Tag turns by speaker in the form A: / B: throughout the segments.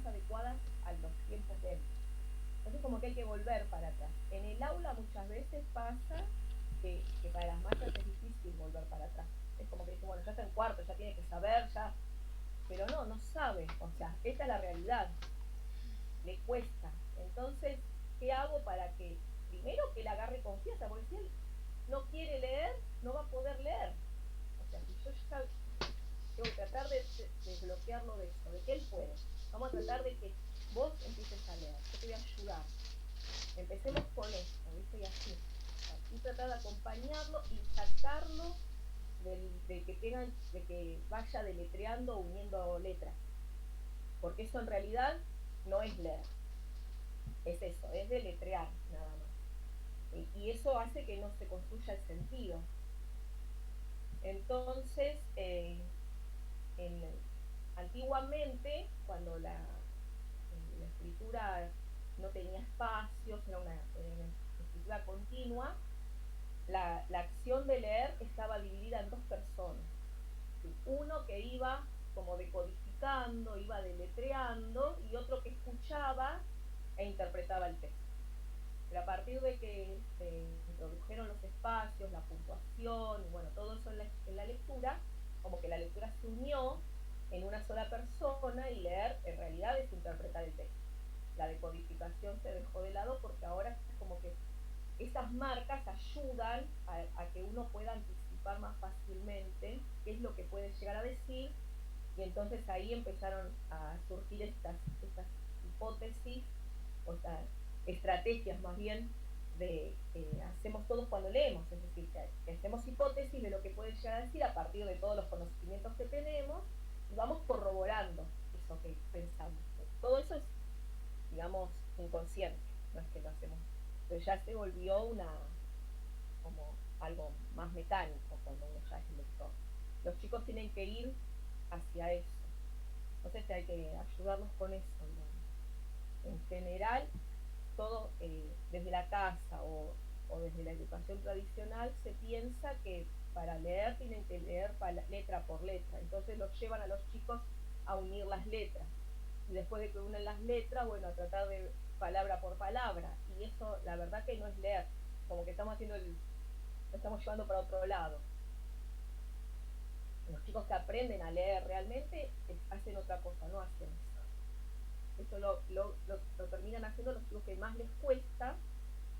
A: adecuadas a los tiempos de él. Entonces como que hay que volver para atrás. En el aula muchas veces pasa que para las maestras es difícil volver para atrás. Es como que dice, bueno, ya está en cuarto, ya tiene que saber, ya, pero no, no sabe, o sea, esta es la realidad, le cuesta. Entonces, ¿qué hago para que, primero que le agarre confianza? Porque si él no quiere leer, no va a poder leer. O sea, si yo ya tengo que tratar de desbloquearlo de eso, de que él puede. Vamos a tratar de que vos empieces a leer, yo te voy a ayudar. Empecemos con esto, ¿viste? Y así. Y tratar de acompañarlo y sacarlo de que tengan, de que vaya deletreando o uniendo letras. Porque eso en realidad no es leer, es eso, es deletrear nada más. Y eso hace que no se construya el sentido. Entonces, en, antiguamente, cuando la escritura no tenía espacios, era una escritura continua, la acción de leer estaba dividida en dos personas. ¿Sí? Uno que iba como decodificando, iba deletreando, y otro que escuchaba e interpretaba el texto. Pero a partir de que se introdujeron los espacios, la puntuación, y bueno, todo eso en la lectura, como que la lectura se unió en una sola persona y leer en realidad es interpretar el texto. La decodificación se dejó de lado porque ahora es como que esas marcas ayudan a que uno pueda anticipar más fácilmente qué es lo que puede llegar a decir, y entonces ahí empezaron a surgir estas hipótesis, o estas estrategias más bien de que hacemos todos cuando leemos, es decir, que hacemos hipótesis de lo que puede llegar a decir a partir de todos los conocimientos que tenemos y vamos corroborando eso que pensamos. Todo eso es, digamos, inconsciente, no es que lo hacemos, pero ya se volvió como algo más mecánico cuando uno ya es lector. Los chicos tienen que ir hacia eso. Entonces hay que ayudarlos con eso, digamos. En general, todo desde la casa o desde la educación tradicional se piensa que para leer tienen que leer letra por letra. Entonces los llevan a los chicos a unir las letras. Y después de que unen las letras, bueno, a tratar de palabra por palabra. Y eso, la verdad que no es leer. Como que estamos haciendo lo estamos llevando para otro lado. Los chicos que aprenden a leer realmente hacen otra cosa, no hacen eso. Eso lo terminan haciendo los chicos que más les cuesta,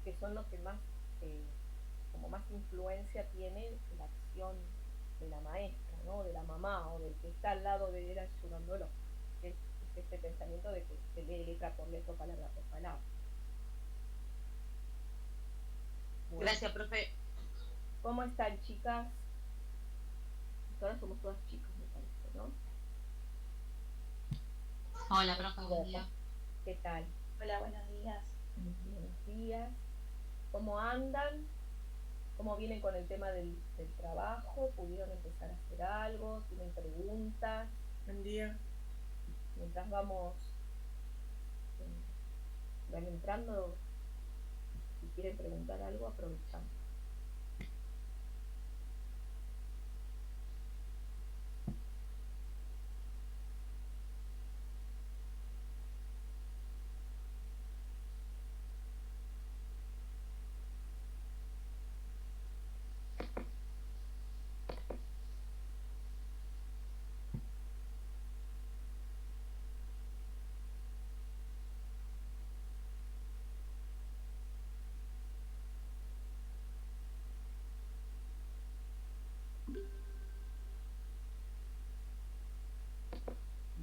A: que son los que más, eh, como más influencia tienen en la acción de la maestra, ¿no? De la mamá o del que está al lado de él ayudándolo. Es este pensamiento de que se lee letra por letra, palabra por palabra. Bueno,
B: Gracias, profe.
A: ¿cómo están, chicas? Ahora somos todas chicas, me parece, ¿no?
B: Hola, profe, buen día.
A: ¿Qué tal?
C: Hola, buenos días.
A: Buenos días. ¿Cómo andan? ¿Cómo vienen con el tema del trabajo? ¿Pudieron empezar a hacer algo? ¿Tienen preguntas?
C: Buen día.
A: Mientras eh, van entrando, si quieren preguntar algo, aprovechamos.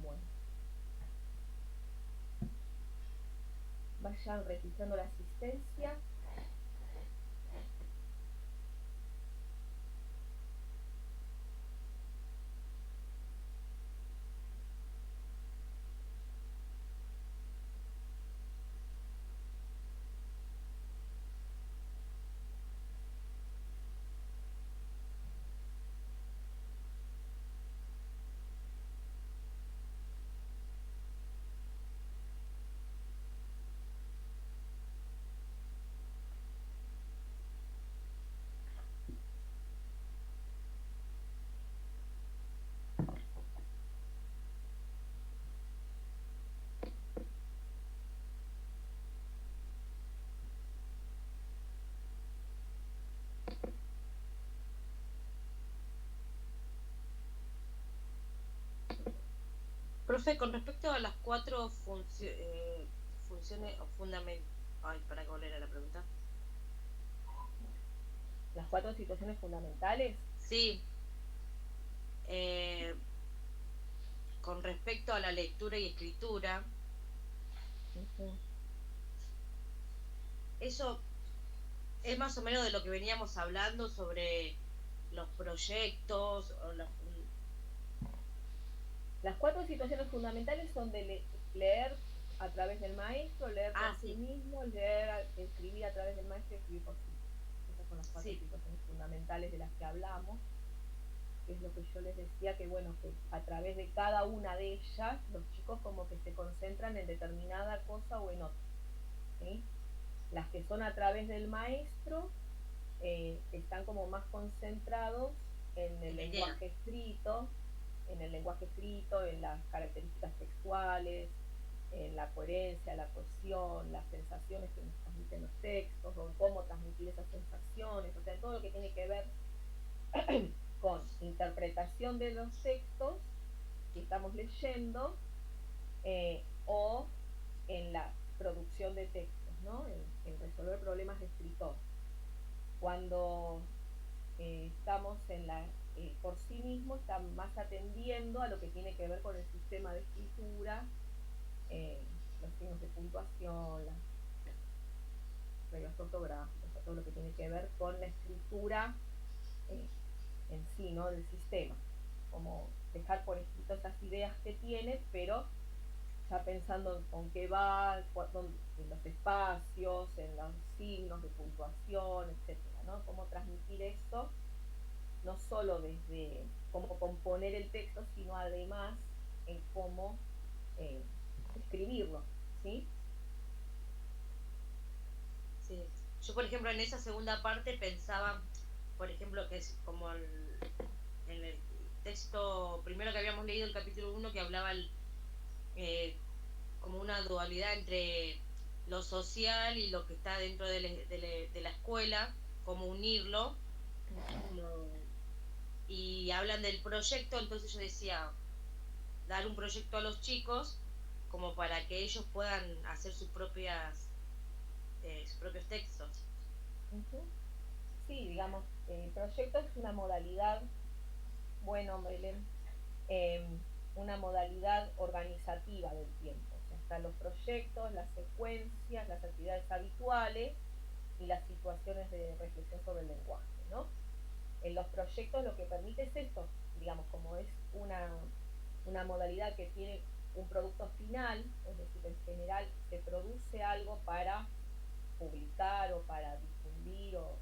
A: Bueno, vayan registrando la asistencia.
D: Profe, con respecto a las cuatro funciones o fundamentos... Ay, ¿para qué volver a la pregunta?
A: Las 4 situaciones fundamentales.
D: Sí, eh, con respecto a la lectura y escritura,
A: Ujú.
D: eso es más o menos de lo que veníamos hablando sobre los proyectos o
A: Las 4 situaciones fundamentales son de leer a través del maestro, leer por
D: Ah,
A: sí
D: sí,
A: mismo, leer, escribir a través del maestro y escribir por sí mismo. Esas son las 4
D: sí,
A: situaciones fundamentales de las que hablamos, que es lo que yo les decía, que bueno, que a través de cada una de ellas, los chicos como que se concentran en determinada cosa o en otra, ¿sí? Las que son a través del maestro están como más concentrados en el
D: en la idea.
A: lenguaje escrito, en las características textuales, en la coherencia, la cohesión, las sensaciones que nos transmiten los textos, o cómo transmitir esas sensaciones, o sea, todo lo que tiene que ver con interpretación de los textos que estamos leyendo o en la producción de textos, ¿no? En resolver problemas de escritor. Cuando estamos por sí mismo, están más atendiendo a lo que tiene que ver con el sistema de escritura, los signos de puntuación, las reglas ortográficas, todo lo que tiene que ver con la escritura eh, en sí, ¿no? Del sistema. Como dejar por escrito esas ideas que tiene, pero ya pensando en con qué va, en los espacios, en los signos de puntuación, etcétera, ¿no? Cómo transmitir eso, no solo desde cómo componer el texto, sino además en cómo eh, escribirlo, ¿sí?
D: Sí. Yo, por ejemplo, en esa segunda parte pensaba, por ejemplo, que es como en el texto primero que habíamos leído, el capítulo 1, que hablaba eh, como una dualidad entre lo social y lo que está dentro de la escuela, cómo unirlo, como- y hablan del proyecto, entonces yo decía, dar un proyecto a los chicos como para que ellos puedan hacer sus propios textos.
A: Uh-huh. Sí, digamos, proyecto es una modalidad, bueno, Belén, eh, una modalidad organizativa del tiempo. O sea, están los proyectos, las secuencias, las actividades habituales y las situaciones de reflexión sobre el lenguaje, ¿no? En los proyectos lo que permite es esto, digamos, como es una modalidad que tiene un producto final, es decir, en general se produce algo para publicar o para difundir o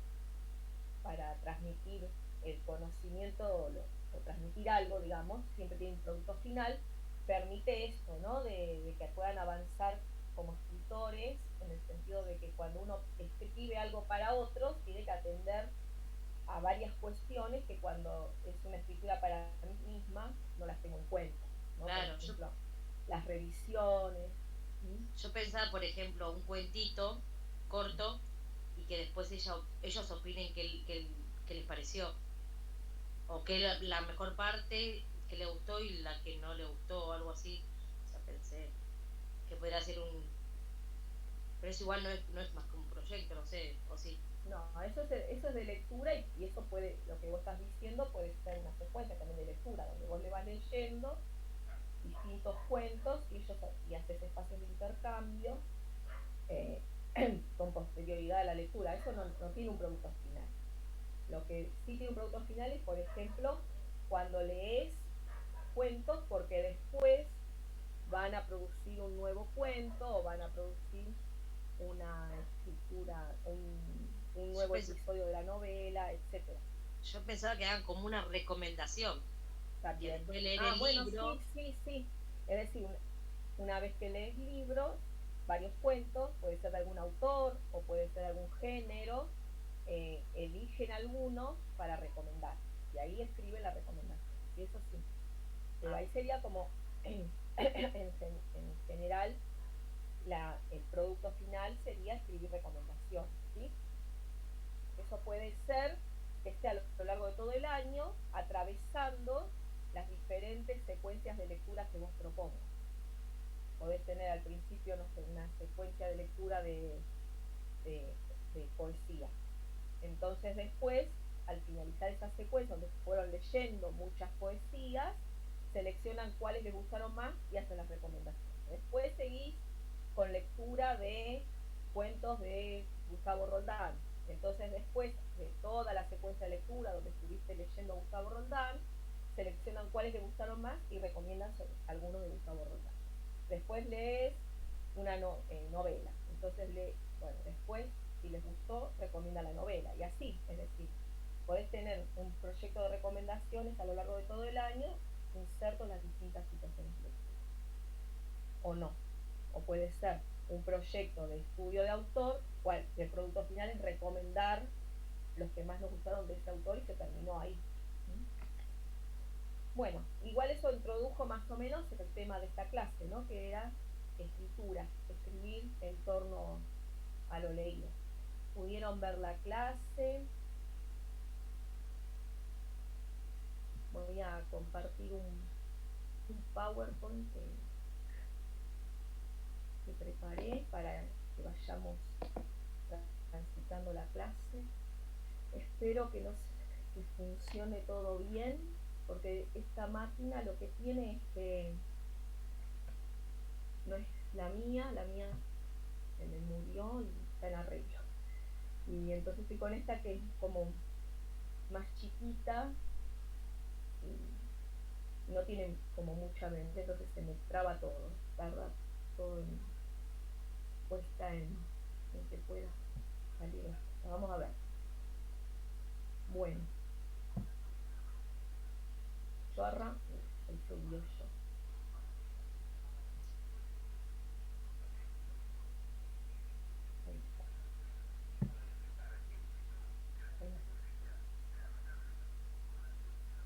A: para transmitir el conocimiento o transmitir algo, digamos, siempre tiene un producto final, permite esto, ¿no? De que puedan avanzar como escritores, en el sentido de que cuando uno escribe algo para otros, tiene que atender a varias cuestiones que cuando es una escritura para mí misma no las tengo en cuenta, ¿no? Por
D: Claro, yo,
A: ejemplo, las revisiones. ¿Sí?
D: yo pensaba, por ejemplo, un cuentito corto y que después ellos opinen qué les pareció, o qué es la mejor parte que le gustó y la que no le gustó, o algo así. O sea, pensé que podría ser pero eso igual no es más que un proyecto, no sé, o sí.
A: No, eso es de lectura y eso puede, lo que vos estás diciendo puede ser una secuencia también de lectura, donde vos le vas leyendo distintos cuentos y haces espacios de intercambio eh, con posterioridad a la lectura. Eso no tiene un producto final. Lo que sí tiene un producto final es, por ejemplo, cuando lees cuentos porque después van a producir un nuevo cuento o van a producir una escritura, un
D: Yo,
A: nuevo
D: pens-
A: episodio de la novela, etcétera.
D: yo pensaba que eran como una recomendación y que
A: También.
D: después leer
A: Ah,
D: el
A: bueno,
D: libro,
A: sí, sí, sí. Es decir, una vez que lees libros, varios cuentos, puede ser de algún autor o puede ser de algún género, eligen alguno para recomendar. Y ahí escriben la recomendación. Y eso sí. Pero
D: ah,
A: ahí sería como, en general, el producto final sería escribir recomendaciones, ¿sí? Eso puede ser que esté a lo largo de todo el año atravesando las diferentes secuencias de lectura que vos propongas. Podés tener al principio, no sé, una secuencia de lectura de poesía. Entonces después, al finalizar esa secuencia, donde fueron leyendo muchas poesías, seleccionan cuáles les gustaron más y hacen las recomendaciones. Después seguís con lectura de cuentos de Gustavo Roldán. Entonces después de toda la secuencia de lectura donde estuviste leyendo Gustavo Roldán, seleccionan cuáles les gustaron más y recomiendan algunos de Gustavo Roldán. Después lees una novela. Entonces después, si les gustó, recomienda la novela. Y así, es decir, podés tener un proyecto de recomendaciones a lo largo de todo el año, inserto en las distintas situaciones de lectura. O no. O puede ser un proyecto de estudio de autor, cual el producto final es recomendar los que más nos gustaron de ese autor y se terminó ahí. Bueno, igual eso introdujo más o menos el tema de esta clase, ¿no? Que era escritura, escribir en torno a lo leído. Pudieron ver la clase. Voy a compartir un PowerPoint que preparé para que vayamos transitando la clase. Espero que funcione todo bien, porque esta máquina lo que tiene es que no es la mía se me murió y está en arreglo. Y entonces estoy con esta que es como más chiquita y no tiene como mucha mente, entonces se me traba todo, tarda todo puesta en que pueda salir. Vamos a ver. Bueno, yo arranco, ahí subió yo. Ahí está.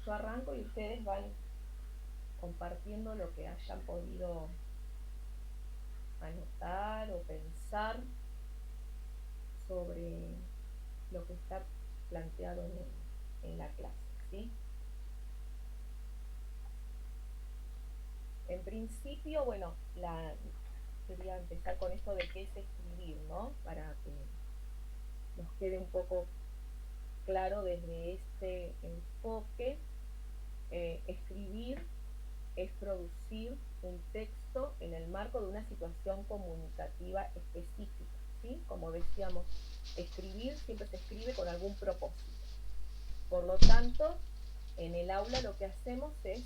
A: Yo arranco y ustedes van compartiendo lo que hayan podido anotar o pensar sobre lo que está planteado en la clase, ¿sí? En principio, bueno, quería empezar con esto de qué es escribir, ¿no? Para que nos quede un poco claro desde este enfoque. Escribir es producir un texto en el marco de una situación comunicativa específica, ¿sí? Como decíamos, escribir siempre se escribe con algún propósito. Por lo tanto, en el aula lo que hacemos es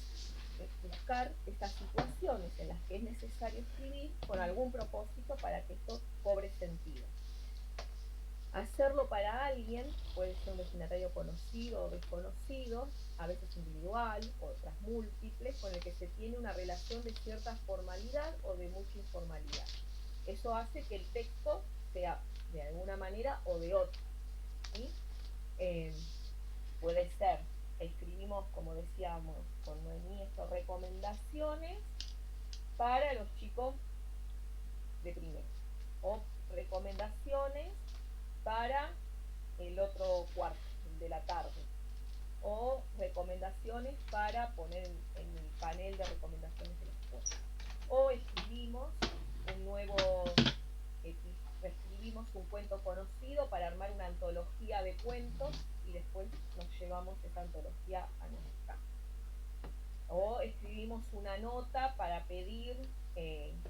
A: buscar estas situaciones en las que es necesario escribir con algún propósito para que esto cobre sentido. Hacerlo para alguien puede ser un destinatario conocido o desconocido, a veces individual, otras múltiples, con el que se tiene una relación de cierta formalidad o de mucha informalidad. Eso hace que el texto sea de alguna manera o de otra, ¿sí? Puede ser, escribimos, como decíamos con Noemí, estas recomendaciones para los chicos de primero, o recomendaciones para el otro cuarto, el de la tarde, o recomendaciones para poner en el panel de recomendaciones de la escuela. O escribimos escribimos un cuento conocido para armar una antología de cuentos y después nos llevamos esa antología a nuestra casa. O escribimos una nota para pedir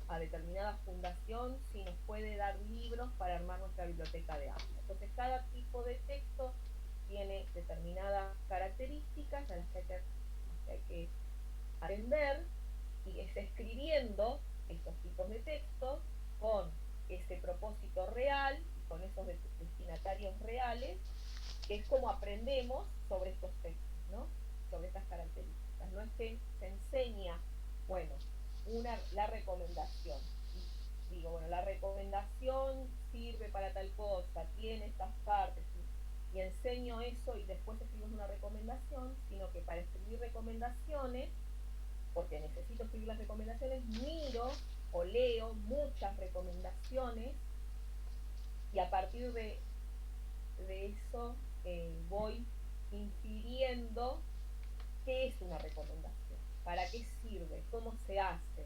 A: a determinada fundación si nos puede dar libros para armar nuestra biblioteca de aula. Entonces cada tipo de texto tiene determinadas características a las que hay que atender, y es escribiendo estos tipos de textos con ese propósito real y con esos destinatarios reales, que es como aprendemos sobre estos textos, ¿no? Sobre estas características. No es que se enseña, bueno, la recomendación. Digo, bueno, la recomendación sirve para tal cosa, tiene estas partes, y enseño eso y después escribimos una recomendación, sino que para escribir recomendaciones, porque necesito escribir las recomendaciones, miro o leo muchas recomendaciones y a partir de eso voy infiriendo qué es una recomendación. para qué sirve, cómo se hace.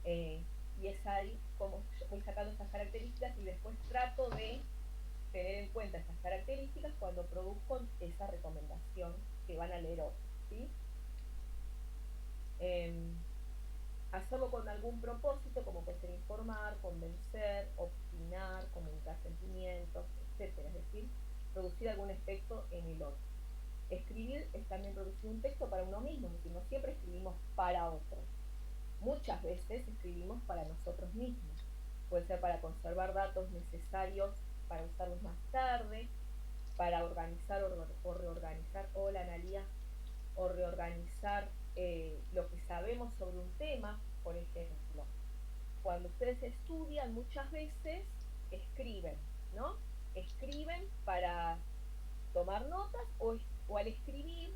A: Y es ahí como yo voy sacando estas características y después trato de tener en cuenta estas características cuando produzco esa recomendación que van a leer otros, ¿sí? Hacerlo con algún propósito, como puede ser informar, convencer, opinar, comunicar sentimientos, etcétera. Es decir, producir algún efecto en el otro. Escribir es también producir un texto para uno mismo, es decir, no siempre escribimos para otros. Muchas veces escribimos para nosotros mismos. Puede ser para conservar datos necesarios para usarlos más tarde, para organizar o reorganizar, hola Analia, o reorganizar lo que sabemos sobre un tema, por ejemplo. Cuando ustedes estudian, muchas veces escriben, ¿no? Escriben para tomar notas o al escribir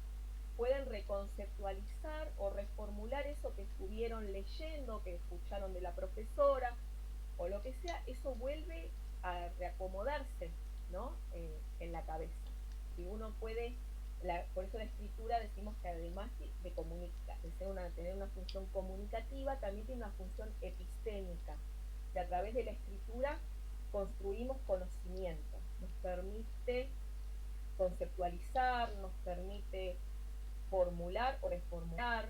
A: pueden reconceptualizar o reformular eso que estuvieron leyendo, que escucharon de la profesora o lo que sea, eso vuelve a reacomodarse, ¿no? En la cabeza. Si uno puede, por eso la escritura decimos que además de comunicar, de tener una función comunicativa, también tiene una función epistémica, que a través de la escritura construimos conocimiento, nos permite conceptualizar, nos permite formular o reformular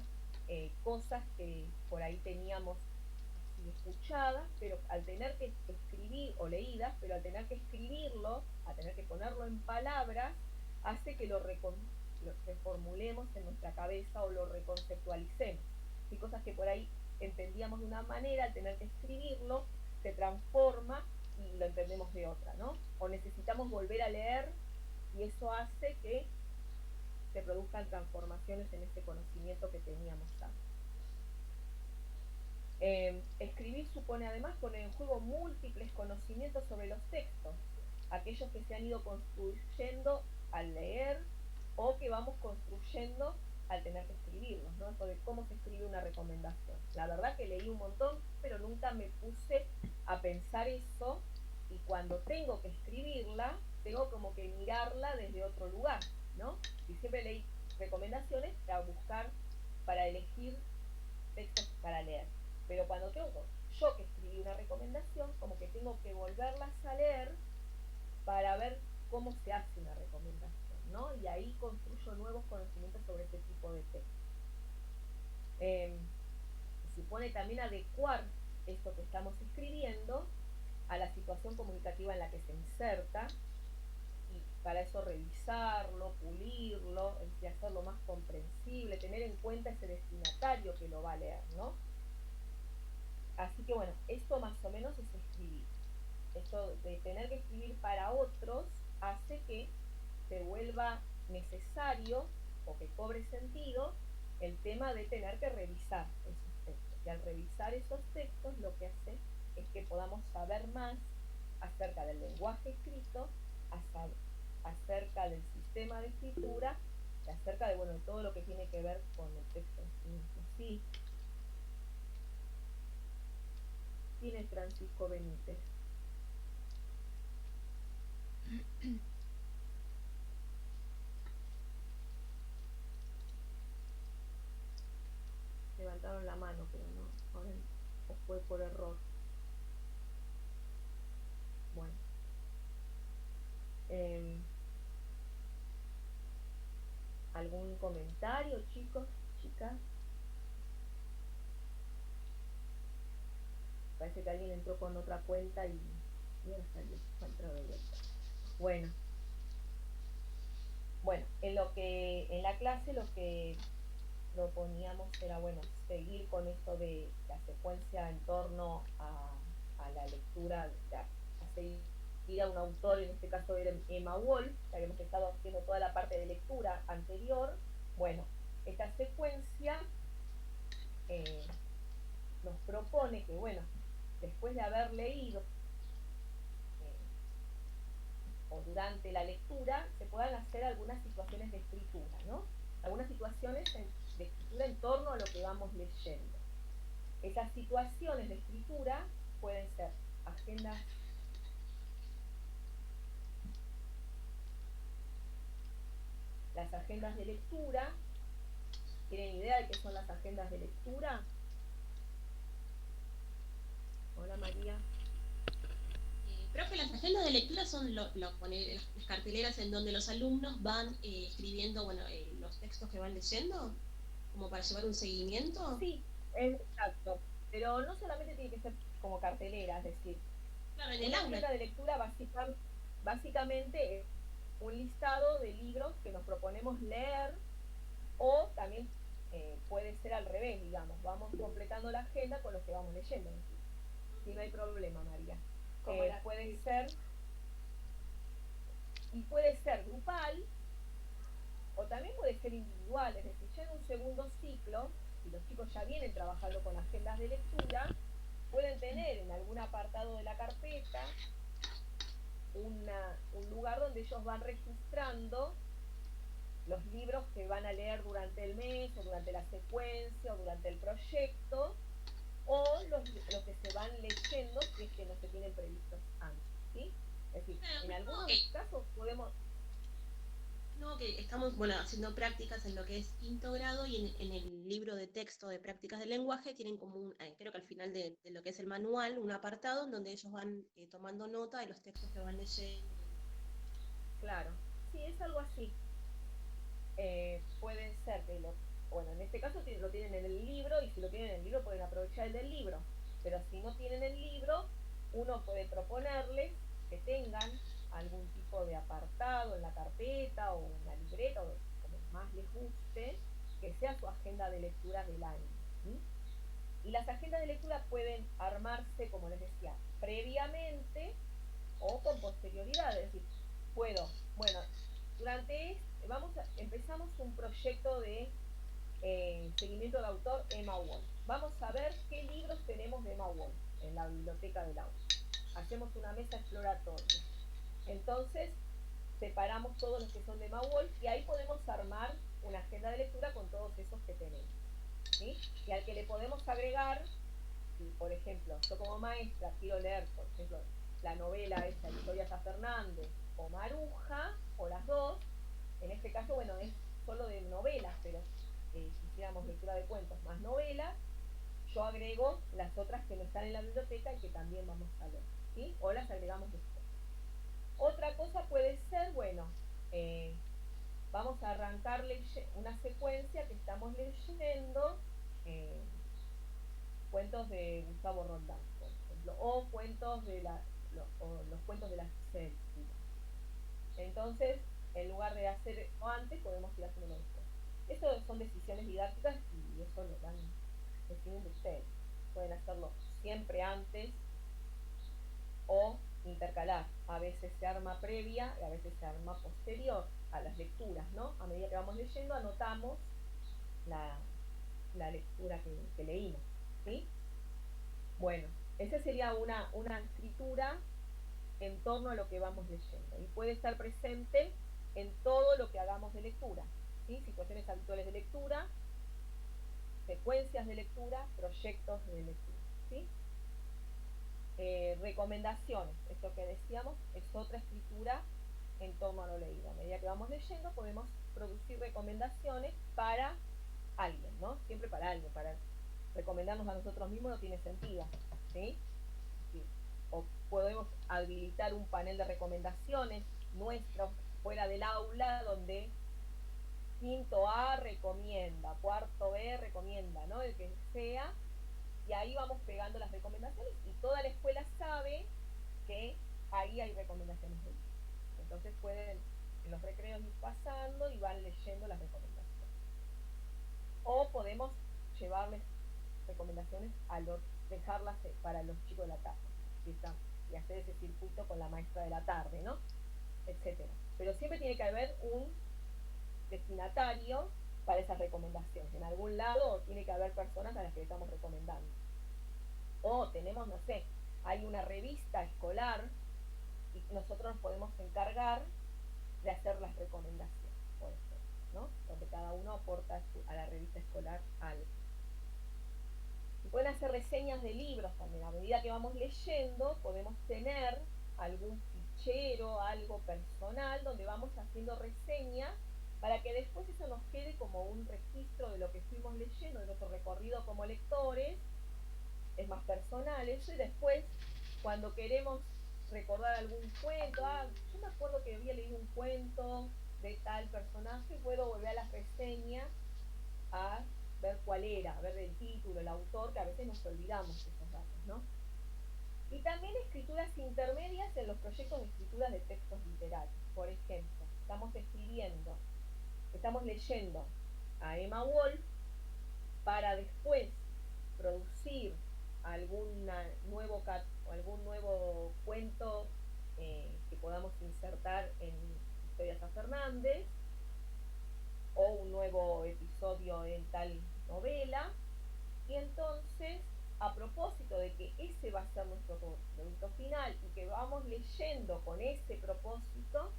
A: cosas que por ahí teníamos así escuchadas, pero al tener que escribir, o leídas, pero al tener que escribirlo, a tener que ponerlo en palabras, hace que lo reformulemos en nuestra cabeza o lo reconceptualicemos. Y cosas que por ahí entendíamos de una manera, al tener que escribirlo, se transforma y lo entendemos de otra, ¿no? O necesitamos volver a leer y eso hace que se produzcan transformaciones en ese conocimiento que teníamos antes. Escribir supone además poner en juego múltiples conocimientos sobre los textos, aquellos que se han ido construyendo al leer o que vamos construyendo al tener que escribirlos, ¿no? Eso de cómo se escribe una recomendación. La verdad que leí un montón, pero nunca me puse a pensar eso, y cuando tengo que escribirla, tengo como que mirarla desde otro lugar, ¿no? Y siempre leí recomendaciones para buscar, para elegir textos para leer. Pero cuando tengo yo que escribir una recomendación, como que tengo que volverlas a leer para ver cómo se hace una recomendación, ¿no? Y ahí construyo nuevos conocimientos sobre ese tipo de textos. Supone también adecuar esto que estamos escribiendo a la situación comunicativa en la que se inserta, y para eso revisarlo, pulirlo, es decir, hacerlo más comprensible, tener en cuenta ese destinatario que lo va a leer, ¿no? Así que bueno, esto más o menos es escribir. Esto de tener que escribir para otros hace que se vuelva necesario o que cobre sentido el tema de tener que revisar esos textos. Y al revisar esos textos lo que hace es que podamos saber más acerca del lenguaje escrito, acerca del sistema de escritura y acerca de, bueno, de todo lo que tiene que ver con el texto en sí mismo. Sí. ¿Quién es Francisco Benítez? Levantaron la mano, pero no, ahora o fue por error. Bueno. ¿Algún comentario, chicos, chicas? Parece que alguien entró con otra cuenta y ahora salió, va a entrar de vuelta. Bueno, en la clase lo que proponíamos era, bueno, seguir con esto de la secuencia en torno a la lectura, a seguir a un autor, en este caso era Emma Wolf, que habíamos estado haciendo toda la parte de lectura anterior. Bueno, esta secuencia nos propone que, bueno, después de haber leído o durante la lectura, se puedan hacer algunas situaciones de escritura, ¿no? Algunas situaciones de escritura en torno a lo que vamos leyendo. Esas situaciones de escritura pueden ser agendas las agendas de lectura, ¿Tienen idea de qué son las agendas de lectura? Hola María.
E: Profe, las agendas de lectura son las carteleras en donde los alumnos van escribiendo, bueno, los textos que van leyendo, como para llevar un seguimiento.
A: Sí, es exacto. Pero no solamente tiene que ser como cartelera, es decir,
E: Claro, en el
A: una
E: aula.
A: agenda de lectura básicamente es un listado de libros que nos proponemos leer o también puede ser al revés, digamos, vamos completando la agenda con los que vamos leyendo. Sí, no hay problema, María.
C: Como la
A: Puede ser, y puede ser grupal o también puede ser individual, es decir, ya en un segundo ciclo, si los chicos ya vienen trabajando con agendas de lectura, pueden tener en algún apartado de la carpeta un lugar donde ellos van registrando los libros que van a leer durante el mes o durante la secuencia o durante el proyecto o los que se van leyendo si es que no se tienen previstos antes, ¿sí? Es decir, en algunos casos podemos...
E: No, que estamos, bueno, haciendo prácticas en lo que es quinto grado y en el libro de texto de prácticas del lenguaje tienen como creo que al final de lo que es el manual, un apartado en donde ellos van tomando nota de los textos que van leyendo.
A: Claro, sí, es algo así. Pueden ser que bueno, en este caso lo tienen en el libro y si lo tienen en el libro pueden aprovechar el del libro, pero si no tienen el libro, uno puede proponerles que tengan algún tipo de apartado en la carpeta o en la libreta o como más les guste, que sea su agenda de lectura del año. ¿Sí? Y las agendas de lectura pueden armarse, como les decía, previamente o con posterioridad, es decir, bueno, empezamos un proyecto de seguimiento del autor Emma Wolf. Vamos a ver qué libros tenemos de Emma Wolf en la biblioteca del aula. Hacemos una mesa exploratoria. Entonces, separamos todos los que son de Emma Wolf y ahí podemos armar una agenda de lectura con todos esos que tenemos. ¿Sí? Y al que le podemos agregar, si por ejemplo, yo como maestra quiero leer, por ejemplo, la novela esta, Victoria San Fernández, o Maruja, o las dos, en este caso, bueno, es solo de novelas, pero si hiciéramos lectura de cuentos más novelas, yo agrego las otras que no están en la biblioteca y que también vamos a leer, ¿sí? O las agregamos después. Otra cosa puede ser, bueno, vamos a arrancar una secuencia que estamos leyendo, cuentos de Gustavo Roldán, por ejemplo, o cuentos o los cuentos de la Céltica. Entonces, en lugar de hacer antes, podemos ir haciéndolo después. Eso son decisiones didácticas y eso lo van decidiendo ustedes. Pueden hacerlo siempre antes o intercalar. A veces se arma previa y a veces se arma posterior a las lecturas, ¿no? A medida que vamos leyendo, anotamos la lectura que leímos, ¿sí? Bueno, esa sería una escritura en torno a lo que vamos leyendo y puede estar presente en todo lo que hagamos de lectura, ¿sí? Situaciones habituales de lectura, secuencias de lectura, proyectos de lectura, ¿sí? Recomendaciones, esto que decíamos es otra escritura en torno a lo leído. A medida que vamos leyendo podemos producir recomendaciones para alguien, ¿no? Siempre para alguien, para recomendarnos a nosotros mismos no tiene sentido, ¿sí? Sí. O podemos habilitar un panel de recomendaciones nuestros fuera del aula donde quinto A recomienda, cuarto B recomienda, ¿no? El que sea, y ahí vamos pegando las recomendaciones y toda la escuela sabe que ahí hay recomendaciones de libros. Entonces pueden en los recreos ir pasando y van leyendo las recomendaciones. O podemos llevarles recomendaciones dejarlas para los chicos de la tarde y hacer ese circuito con la maestra de la tarde, ¿no? Etcétera. Pero siempre tiene que haber un destinatario para esas recomendaciones. En algún lado tiene que haber personas a las que le estamos recomendando. O tenemos, no sé, hay una revista escolar y nosotros nos podemos encargar de hacer las recomendaciones, por ejemplo, ¿no? Donde cada uno aporta a la revista escolar algo. Y pueden hacer reseñas de libros también. A medida que vamos leyendo, podemos tener algún fichero, algo personal, donde vamos haciendo reseñas para que después eso nos quede como un registro de lo que fuimos leyendo, de nuestro recorrido como lectores, es más personal eso, y después, cuando queremos recordar algún cuento, yo me acuerdo que había leído un cuento de tal personaje, puedo volver a las reseñas a ver cuál era, a ver el título, el autor, que a veces nos olvidamos de esos datos, ¿no? Y también escrituras intermedias en los proyectos de escritura de textos literarios. Por ejemplo, estamos leyendo a Emma Wolf para después producir algún nuevo cuento que podamos insertar en Historias a Fernández, o un nuevo episodio en tal novela, y entonces, a propósito de que ese va a ser nuestro producto final y que vamos leyendo con ese propósito,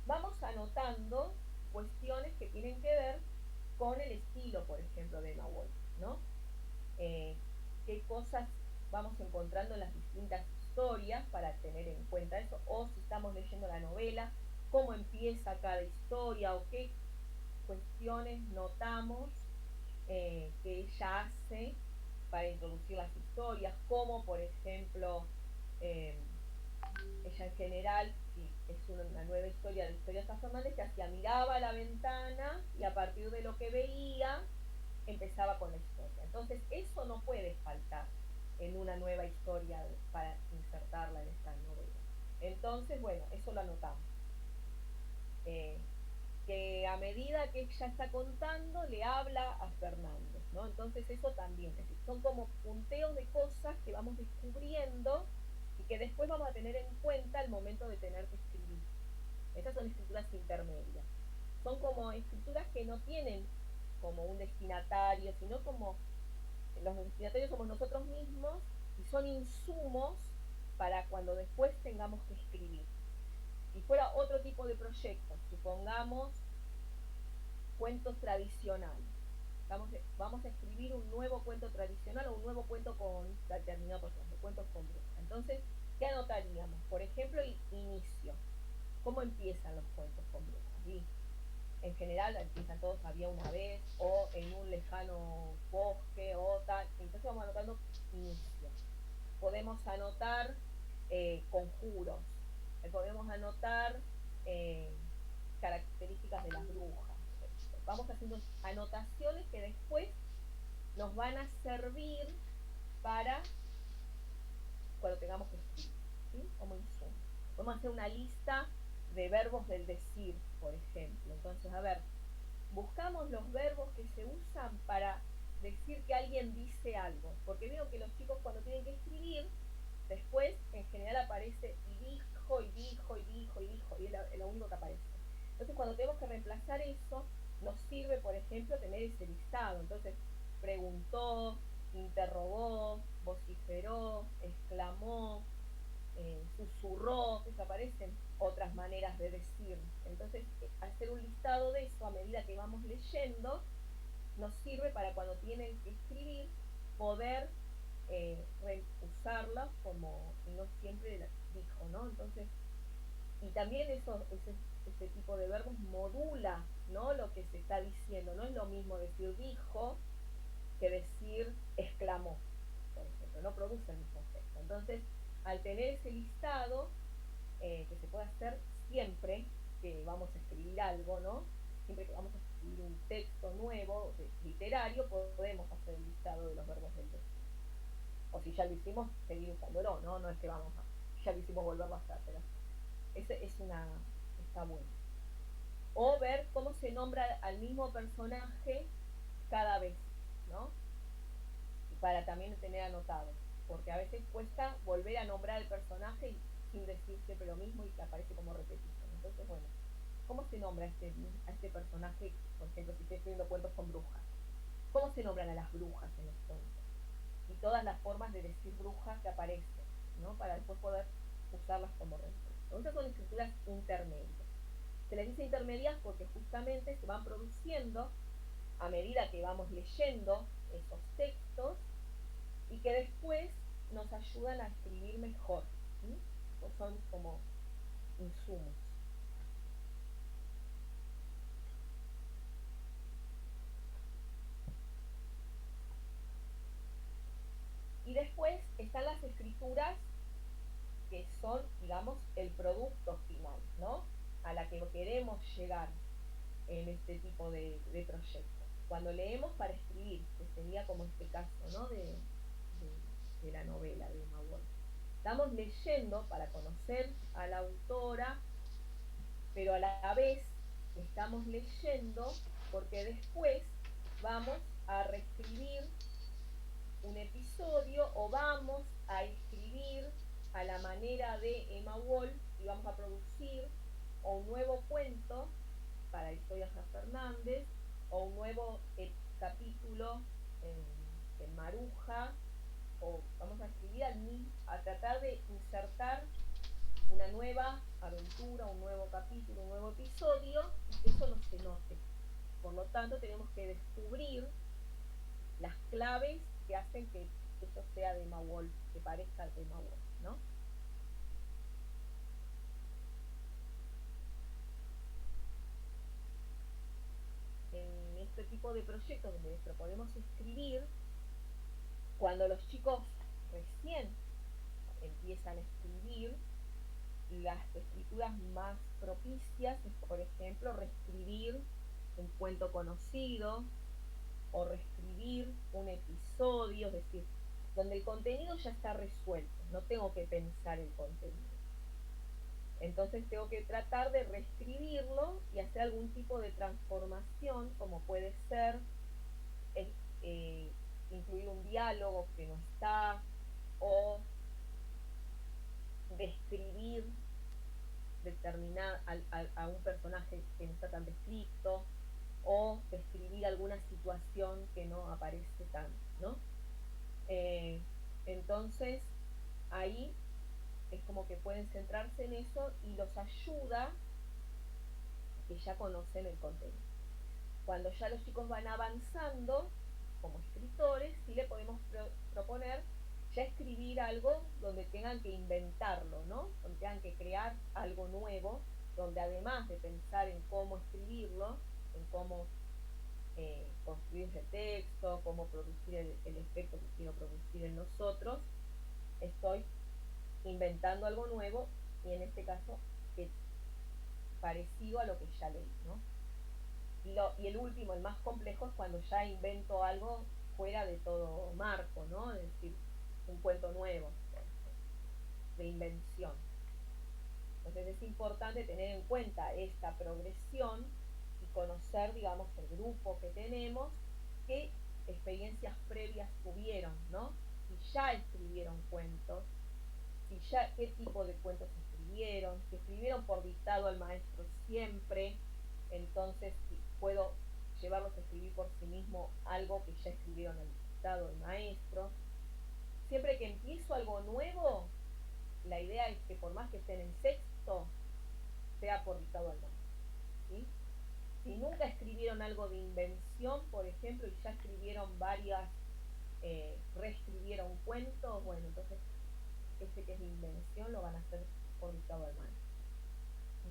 A: vamos anotando cuestiones que tienen que ver con el estilo, por ejemplo, de Emma Wolf, ¿no? Qué cosas vamos encontrando en las distintas historias para tener en cuenta eso, o si estamos leyendo la novela, cómo empieza cada historia, o qué cuestiones notamos que ella hace para introducir las historias, como por ejemplo, ella en general, si es una nueva historia de Historias Fernández, que hacía, miraba a la ventana y a partir de lo que veía empezaba con la historia. Entonces eso no puede faltar en una nueva historia para insertarla en esta novela. Entonces, bueno, eso lo anotamos. Que a medida que ella está contando le habla a Fernández, ¿no? Entonces eso también, es decir, son como punteos de cosas que vamos descubriendo y que después vamos a tener en cuenta al momento de tener que escribir. Esas son escrituras intermedias. Son como escrituras que no tienen como un destinatario, sino como los destinatarios somos nosotros mismos y son insumos para cuando después tengamos que escribir. Si fuera otro tipo de proyecto, supongamos cuentos tradicionales, vamos a escribir un nuevo cuento tradicional o un nuevo cuento con determinado personaje, cuentos con brujas. Entonces, ¿qué anotaríamos? Por ejemplo, el inicio. ¿Cómo empiezan los cuentos con brujas? ¿Sí? En general empiezan todos había una vez, o en un lejano bosque, o tal. Entonces vamos anotando inicio. Podemos anotar conjuros, podemos anotar características de las brujas. Vamos haciendo anotaciones que después nos van a servir para cuando tengamos que escribir, ¿sí? Como insumo. Vamos a hacer una lista de verbos del decir, por ejemplo. Entonces, a ver, buscamos los verbos que se usan para decir que alguien dice algo, porque veo que los chicos cuando tienen que escribir, después en general aparece y dijo, y dijo, y dijo, y dijo, y es lo único que aparece. Entonces cuando tenemos que reemplazar eso, nos sirve, por ejemplo, tener ese listado. Entonces, preguntó, interrogó, vociferó, exclamó, susurró, que aparecen otras maneras de decir. Entonces, hacer un listado de eso a medida que vamos leyendo nos sirve para cuando tienen que escribir poder usarlas como, y no siempre dijo, ¿no? Entonces, y también ese tipo de verbos modula, ¿no? Lo que se está diciendo. No es lo mismo decir dijo que decir exclamó, por ejemplo, no produce el mismo efecto. Entonces, al tener ese listado, que se puede hacer siempre que vamos a escribir algo, ¿no? Siempre que vamos a escribir un texto nuevo, literario, podemos hacer el listado de los verbos del texto. O si ya lo hicimos, seguir usándolo, ¿no? No es que vamos a, ya lo hicimos, volverlo a hacer, pero está bueno. O ver cómo se nombra al mismo personaje cada vez, ¿no? Y para también tener anotado, porque a veces cuesta volver a nombrar al personaje sin decir siempre lo mismo y que aparece como repetición. Entonces, bueno, ¿cómo se nombra a este personaje? Por ejemplo, si estoy escribiendo cuentos con brujas, ¿cómo se nombran a las brujas en los cuentos? Y todas las formas de decir bruja que aparecen, ¿no? Para después poder usarlas como reemplazo. Entonces son escrituras intermedias. Se les dice intermedias porque justamente se van produciendo a medida que vamos leyendo esos textos y que después nos ayudan a escribir mejor, ¿sí? Pues son como insumos. llegar en este tipo de proyectos. Cuando leemos para escribir, que sería como este caso, ¿no? de la novela de Emma Wolf. Estamos leyendo para conocer a la autora, pero a la vez estamos leyendo porque después vamos a reescribir un episodio o vamos a escribir a la manera de Emma Wolf y vamos a producir o un nuevo cuento para Historias a Fernández o un nuevo capítulo en Maruja, o vamos a escribir a tratar de insertar una nueva aventura, un nuevo capítulo, un nuevo episodio, y que eso no se note. Por lo tanto, tenemos que descubrir las claves que hacen que eso sea de Emma Wolf, que parezca de Emma Wolf, ¿no? En este tipo de proyectos donde proponemos escribir, cuando los chicos recién empiezan a escribir, las escrituras más propicias es, por ejemplo, reescribir un cuento conocido o reescribir un episodio, es decir, donde el contenido ya está resuelto, no tengo que pensar el contenido. Entonces tengo que tratar de reescribirlo y hacer algún tipo de transformación, como puede ser incluir un diálogo que no está, o describir a un personaje que no está tan descrito, o describir alguna situación que no aparece tanto, ¿no? Entonces, ahí es como que pueden centrarse en eso y los ayuda a que ya conocen el contenido. Cuando ya los chicos van avanzando como escritores, sí le podemos proponer ya escribir algo donde tengan que inventarlo, ¿no? Donde tengan que crear algo nuevo, donde además de pensar en cómo escribirlo, en cómo construir ese texto, cómo producir el efecto que quiero producir en nosotros, estoy inventando algo nuevo, y en este caso es parecido a lo que ya leí, ¿no? Y el último, el más complejo, es cuando ya invento algo fuera de todo marco, ¿no? Es decir, un cuento nuevo, de invención. Entonces es importante tener en cuenta esta progresión y conocer, digamos, el grupo que tenemos, qué experiencias previas tuvieron, ¿no? Si ya escribieron cuentos, qué tipo de cuentos escribieron, si escribieron por dictado al maestro siempre, entonces si puedo llevarlos a escribir por sí mismo algo que ya escribieron al dictado del maestro. Siempre que empiezo algo nuevo, la idea es que por más que estén en sexto, sea por dictado al maestro, ¿sí? Si nunca escribieron algo de invención, por ejemplo, y ya escribieron reescribieron cuentos, bueno, entonces ese que es de invención lo van a hacer por dictado al maestro. ¿Sí?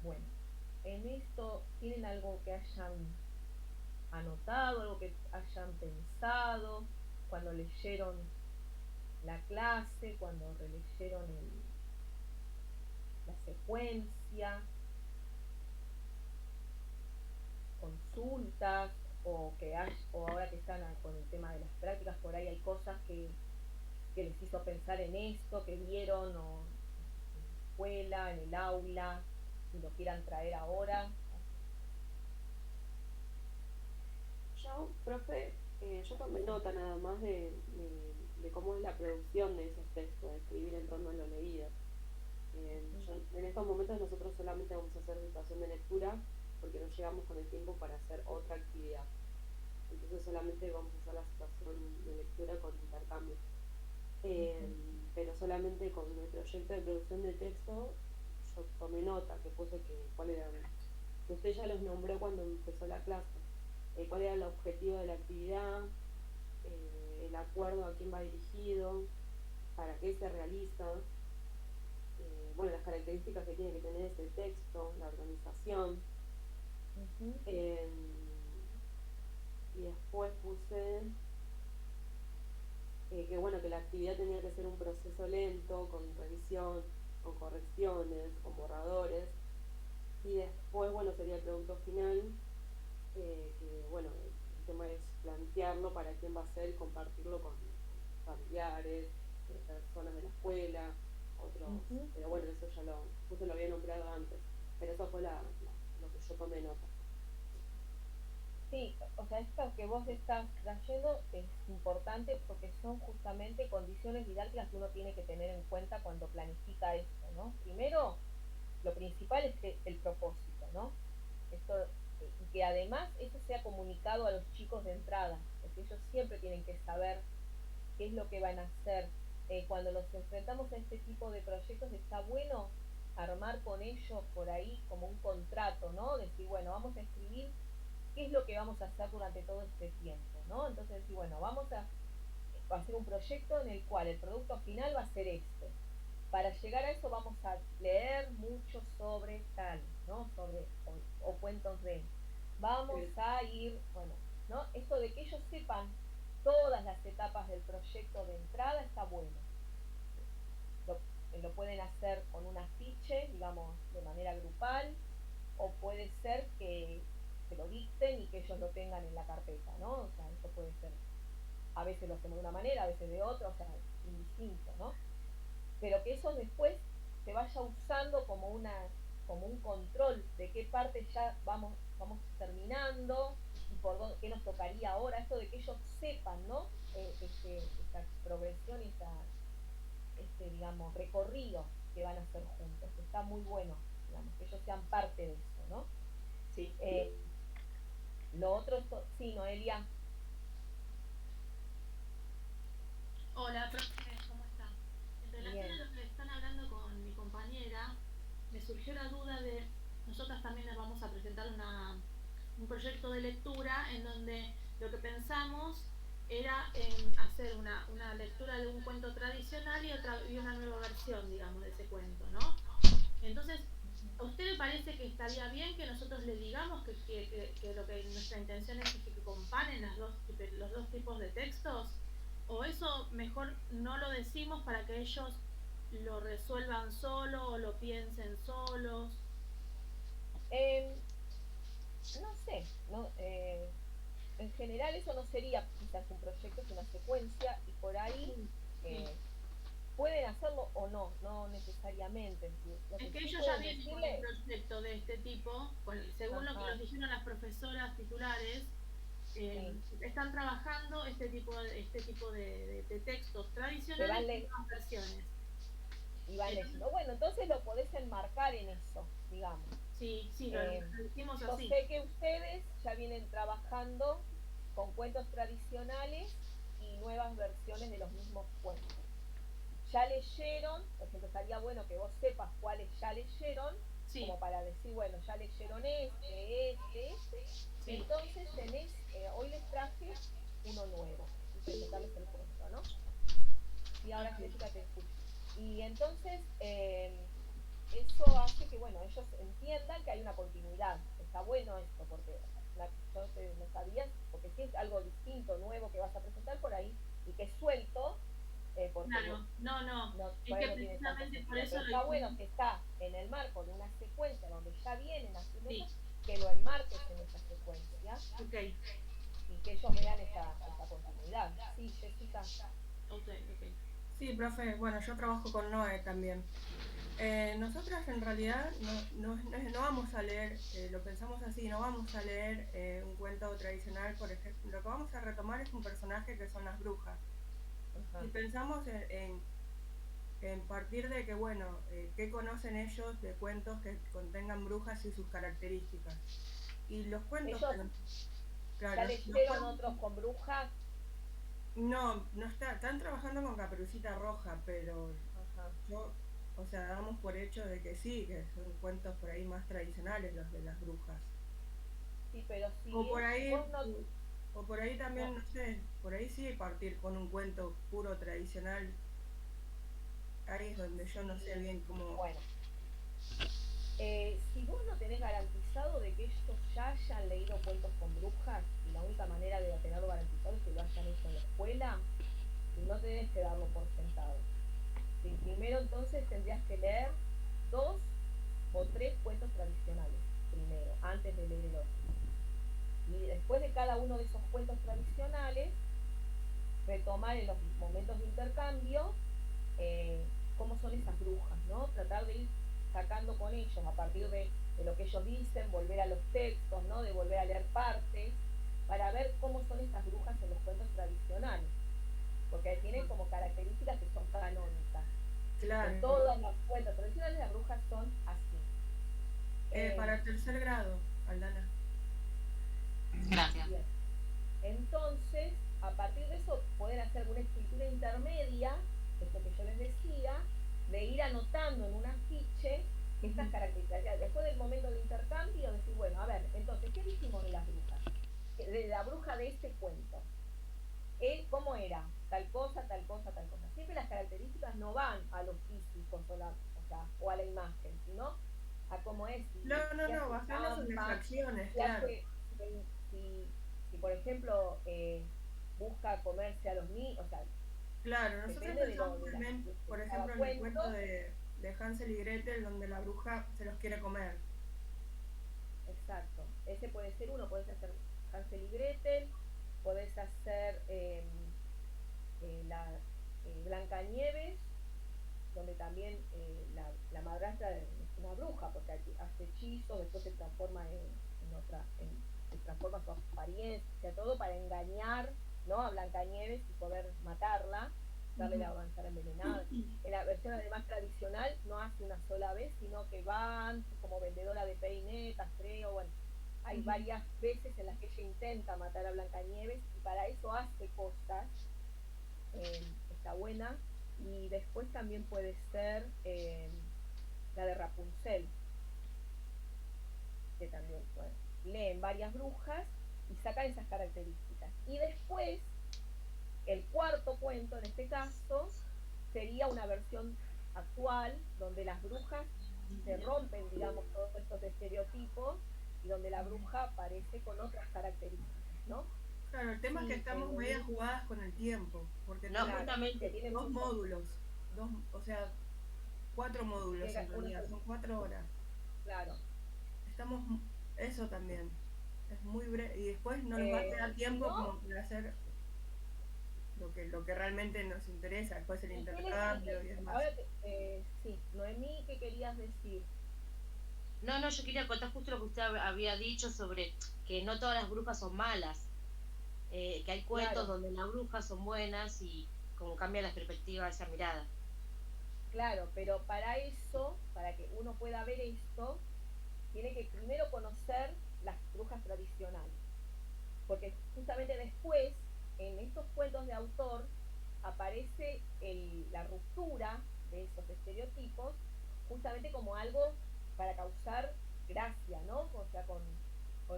A: Bueno, en esto, ¿tienen algo que hayan anotado, algo que hayan pensado cuando leyeron la clase, cuando releyeron la secuencia? Consultas, o ahora que están con el tema de las prácticas, por ahí hay cosas que les hizo pensar en esto, que vieron o en la escuela, en el aula, y lo quieran traer ahora.
F: Yo, profe, yo tomé nota nada más de cómo es la producción de esos textos, de escribir en torno a lo leído. En estos momentos nosotros solamente vamos a hacer situación de lectura porque no llegamos con el tiempo para hacer otra actividad. Entonces solamente vamos a hacer la situación de lectura con intercambio. Pero solamente con el proyecto de producción de texto yo tomé nota, que puse cuál era, que usted ya los nombró cuando empezó la clase, cuál era el objetivo de la actividad, el acuerdo a quién va dirigido, para qué se realiza, bueno, las características que tiene que tener ese texto, la organización. Y después puse que bueno, que la actividad tenía que ser un proceso lento, con revisión, con correcciones, con borradores, y después, bueno, sería el producto final, que bueno, el tema es plantearlo para quién va a ser y compartirlo con familiares, personas de la escuela, otros,
A: Ujú.
F: pero bueno, eso ya justo lo había nombrado antes, pero eso fue lo que yo tomé nota.
A: Sí, o sea, esto que vos estás trayendo es importante porque son justamente condiciones didácticas que uno tiene que tener en cuenta cuando planifica esto, ¿no? Primero, lo principal es que el propósito, ¿no? Esto, y que además eso sea comunicado a los chicos de entrada, porque ellos siempre tienen que saber qué es lo que van a hacer. Cuando nos enfrentamos a este tipo de proyectos está bueno armar con ellos por ahí como un contrato, ¿no? Decir, bueno, vamos a escribir qué es lo que vamos a hacer durante todo este tiempo, ¿no? Entonces decir, bueno, vamos a hacer un proyecto en el cual el producto final va a ser este. Para llegar a eso vamos a leer mucho sobre tal, ¿no? Sobre, o cuentos de, vamos a ir, bueno, ¿no? Esto de que ellos sepan todas las etapas del proyecto de entrada está bueno. Lo, lo pueden hacer con un afiche, digamos, de manera grupal, o puede ser que se lo dicten y que ellos lo tengan en la carpeta, ¿no? O sea, eso puede ser, a veces lo hacemos de una manera, a veces de otra, o sea, indistinto, ¿no? Pero que eso después se vaya usando como un control de qué parte ya vamos terminando y por dónde, qué nos tocaría ahora, esto de que ellos sepan, ¿no? Esta progresión y digamos, recorrido que van a hacer juntos, que está muy bueno, digamos, que ellos sean parte de eso, ¿no?
C: Sí.
A: Lo otro es, sí, Noelia.
B: Hola, profe, ¿cómo está? En relación
A: Bien.
B: a lo que están hablando con mi compañera, me surgió la duda de, nosotras también les vamos a presentar un proyecto de lectura en donde lo que pensamos era en hacer una lectura de un cuento tradicional y una nueva versión, digamos, de ese cuento, ¿no? Entonces, ¿a usted le parece que estaría bien que nosotros le digamos que lo que nuestra intención es que comparen los dos tipos de textos? ¿O eso mejor no lo decimos para que ellos lo resuelvan solo o lo piensen solos?
A: Eh, no sé, no, en general eso no sería quizás un proyecto, es una secuencia y por ahí
B: Sí.
A: eh, pueden hacerlo o no, no necesariamente. Lo
B: Es
A: que
B: que
A: sí
B: ellos ya
A: pueden
B: vienen con un
A: decirle,
B: proyecto de este tipo, según lo que
A: ajá,
B: nos dijeron las profesoras titulares,
A: sí,
B: están trabajando este tipo de textos
A: que
B: tradicionales y nuevas versiones.
A: y van
B: Entonces,
A: leyendo. Bueno, entonces lo podés enmarcar en eso, digamos.
B: sí, sí,
A: Eh,
B: lo hicimos
A: yo
B: así.
A: sé que ustedes ya vienen trabajando con cuentos tradicionales y nuevas versiones de los mismos cuentos. Ya leyeron, por ejemplo, estaría bueno que vos sepas cuáles ya leyeron,
B: Sí,
A: como para decir, bueno, ya leyeron este.
B: sí,
A: Entonces hoy les traje uno nuevo y presentarles el cuento, ¿no? Y ahora
B: ok.
A: Jessica te escucho. Y entonces eso hace que, bueno, ellos entiendan que hay una continuidad. Está bueno esto, porque yo no sabías, porque si es algo distinto, nuevo que vas a presentar por ahí y que es suelto, porque
B: Claro, no, no,
A: no,
B: es
A: por ahí
B: que
A: no tiene tanto
B: precisamente por
A: sentido.
B: eso
A: Pero
B: lo
A: está bueno
B: hicimos,
A: que está en el marco de una secuencia donde ya vienen haciendo eso,
B: sí,
A: que lo enmarques en esa secuencia
B: ok,
A: y que ellos vean esta continuidad. Sí, Jessica.
B: ok, ok.
C: Sí, profe, bueno, yo trabajo con Noé también. Nosotras en realidad no vamos a leer, lo pensamos así, no vamos a leer un cuento tradicional, por ejemplo, lo que vamos a retomar es un personaje que son las brujas.
A: Ajá.
C: Y pensamos en partir de que, bueno, ¿qué conocen ellos de cuentos que contengan brujas y sus características? Y los cuentos
A: Ellos
C: que nos...
A: ya
C: Claro, los
A: leyeron
C: cuentos...
A: otros con brujas.
C: No están trabajando con Caperucita Roja, pero
A: Ajá.
C: yo, o sea, damos por hecho de que sí, que son cuentos por ahí más tradicionales los de las brujas.
A: Sí, pero
C: O
A: si
C: por ahí,
A: vos no,
C: o por ahí también,
A: no,
C: no sé, por ahí sí partir con un cuento puro tradicional. Ahí es donde yo no sé
A: si,
C: bien cómo...
A: bueno, si vos no tenés garantizado de que ellos ya hayan leído cuentos con brujas, y la única manera de tenerlo garantizado es que lo hayan hecho en la escuela, y no tenés tenés que darlo por sentado. Sí, primero entonces tendrías que leer 2 o 3 cuentos tradicionales, primero, antes de leer el otro. Y después de cada uno de esos cuentos tradicionales, retomar en los momentos de intercambio cómo son esas brujas, ¿no? Tratar de ir sacando con ellos a partir de lo que ellos dicen, volver a los textos, ¿no? De volver a leer partes, para ver cómo son estas brujas en los cuentos tradicionales, porque tienen como características que son canónicas.
C: Claro.
A: En todos los cuentos tradicionales las brujas son así.
C: Para el tercer grado, Aldana.
D: Gracias.
A: Bien. Entonces, a partir de eso, pueden hacer alguna escritura intermedia, esto que yo les decía, de ir anotando en un afiche estas características. Después del momento de intercambio, decir, bueno, a ver, entonces, ¿qué dijimos de las brujas? De la bruja de este cuento. ¿Cómo era? Tal cosa, tal cosa, tal cosa. Siempre las características no van a los físicos o a la imagen, sino a cómo es.
C: No, basarnos en las acciones, claro.
A: Si por ejemplo, busca comerse a los niños, o sea,
C: claro, nosotros pensamos también, por ejemplo, en el cuento de Hansel y Gretel, donde la bruja se los quiere comer.
A: Exacto, ese puede ser uno, podés hacer Hansel y Gretel, podés hacer Blancanieves, donde también la madrastra es una bruja, porque hace hechizos, después se transforma se transforma su apariencia, todo para engañar, ¿no? A Blancanieves y poder matarla, darle la manzana envenenada. En la versión además tradicional no hace una sola vez, sino que van como vendedora de peinetas, creo, bueno, hay varias veces en las que ella intenta matar a Blancanieves y para eso hace cosas, está buena. Y después también puede ser la de Rapunzel, que también, bueno, leen varias brujas y sacan esas características. Y después, el cuarto cuento, en este caso, sería una versión actual, donde las brujas se rompen, digamos, todos estos estereotipos y donde la bruja aparece con otras características, ¿no?
C: Claro, el tema es que estamos medio jugadas con el tiempo, porque
D: no, justamente
C: tienen dos módulos, o sea, 4 módulos en realidad, son 4 horas.
A: Claro.
C: Eso también, es muy breve, y después no nos va a quedar tiempo como para hacer lo que realmente nos interesa, después el intercambio y demás.
A: Ahora, sí, Noemí, ¿qué querías decir?
D: No, yo quería contar justo lo que usted había dicho sobre que no todas las brujas son malas, que hay cuentos donde las brujas son buenas y como cambia la perspectiva de esa mirada.
A: Claro, pero para eso, para que uno pueda ver esto, tiene que primero conocer las brujas tradicionales, porque justamente después, en estos cuentos de autor, aparece la ruptura de esos estereotipos, justamente como algo para causar gracia, ¿no? O sea, con